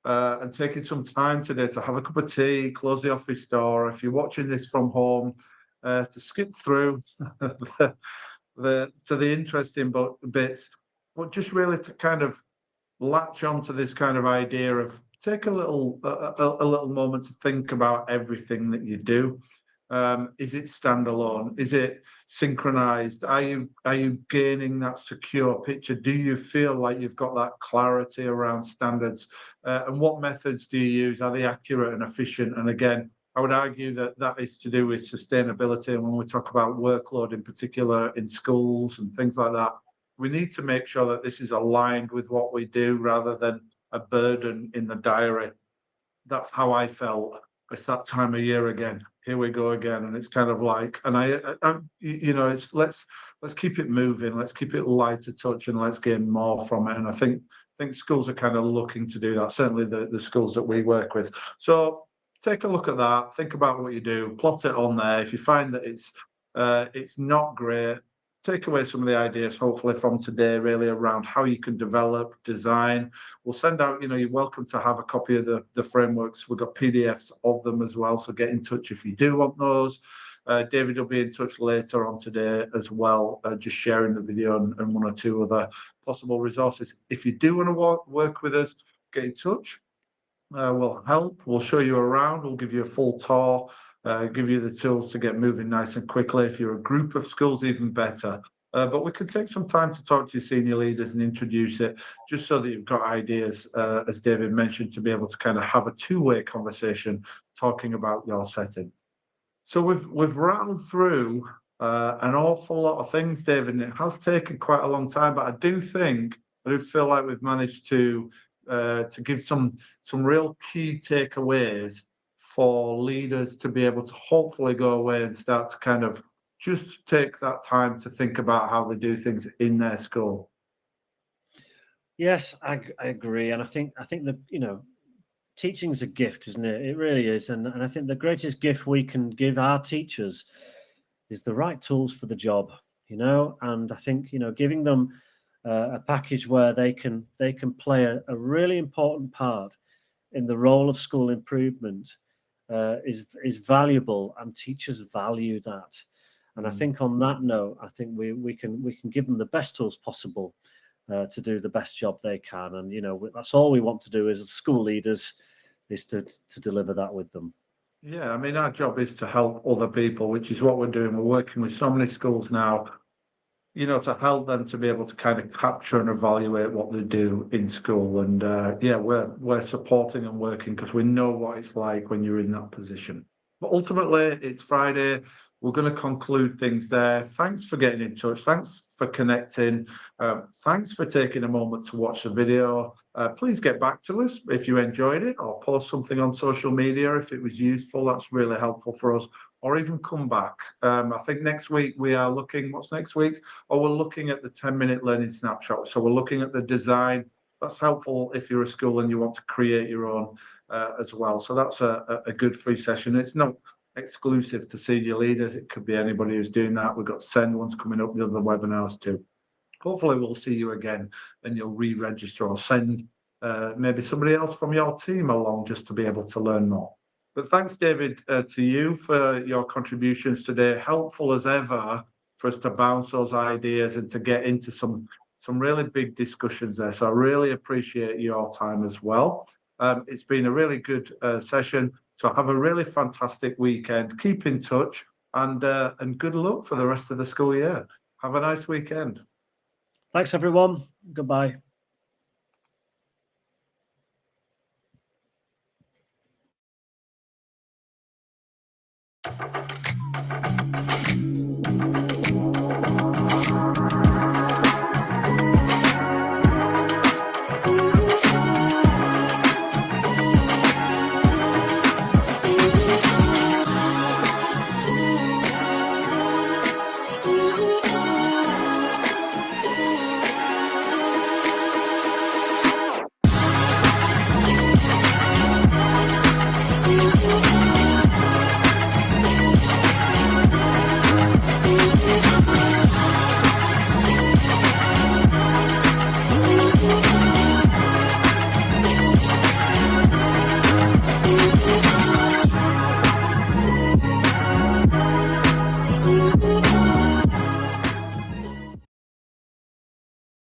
and taking some time today to have a cup of tea, close the office door. If you're watching this from home, to skip through the interesting bits, but just really to kind of latch onto this kind of idea of take a little moment to think about everything that you do. Is it standalone? Is it synchronized? Are you gaining that secure picture? Do you feel like you've got that clarity around standards? And what methods do you use? Are they accurate and efficient? And again, I would argue that is to do with sustainability. And when we talk about workload in particular in schools and things like that, we need to make sure that this is aligned with what we do rather than a burden in the diary. That's how I felt. It's that time of year again. Here we go again, and it's kind of like, and it's let's keep it moving, let's keep it lighter touch, and let's gain more from it. And I think schools are kind of looking to do that. Certainly the schools that we work with. So take a look at that. Think about what you do. Plot it on there. If you find that it's not great, take away some of the ideas, hopefully, from today, really around how you can develop, design. We'll send out, you're welcome to have a copy of the frameworks. We've got PDFs of them as well, so get in touch if you do want those. David will be in touch later on today as well, just sharing the video and one or two other possible resources. If you do want to work with us, get in touch. We'll help. We'll show you around. We'll give you a full tour. Give you the tools to get moving nice and quickly. If you're a group of schools, even better. But we can take some time to talk to your senior leaders and introduce it, just so that you've got ideas, as David mentioned, to be able to kind of have a two-way conversation talking about your setting. So we've rattled through an awful lot of things, David, and it has taken quite a long time, but I do feel like we've managed to give some real key takeaways for leaders to be able to hopefully go away and start to kind of just take that time to think about how they do things in their school. Yes, I agree, and I think that teaching's a gift, isn't it? It really is, and I think the greatest gift we can give our teachers is the right tools for the job. And I think giving them a package where they can play a really important part in the role of school improvement is valuable, and teachers value that. And I think on that note, I think we can give them the best tools possible to do the best job they can. And that's all we want to do as school leaders, is to deliver that with them. Yeah, I mean, our job is to help other people, which is what we're doing. We're working with so many schools now, to help them to be able to kind of capture and evaluate what they do in school. And we're supporting and working because we know what it's like when you're in that position. But ultimately, it's Friday. We're going to conclude things there. Thanks for getting in touch. Thanks for connecting. Thanks for taking a moment to watch the video. Please get back to us if you enjoyed it, or post something on social media if it was useful. That's really helpful for us. or even come back. I think next week we are looking, what's next week's? Oh, we're looking at the 10-minute learning snapshot. So we're looking at the design. That's helpful if you're a school and you want to create your own as well. So that's a good free session. It's not exclusive to senior leaders. It could be anybody who's doing that. We've got Send ones coming up, the other webinars too. Hopefully we'll see you again and you'll re-register or send maybe somebody else from your team along just to be able to learn more. But thanks, David, to you for your contributions today. Helpful as ever for us to bounce those ideas and to get into some really big discussions there. So I really appreciate your time as well. It's been a really good session. So have a really fantastic weekend. Keep in touch and good luck for the rest of the school year. Have a nice weekend. Thanks, everyone. Goodbye.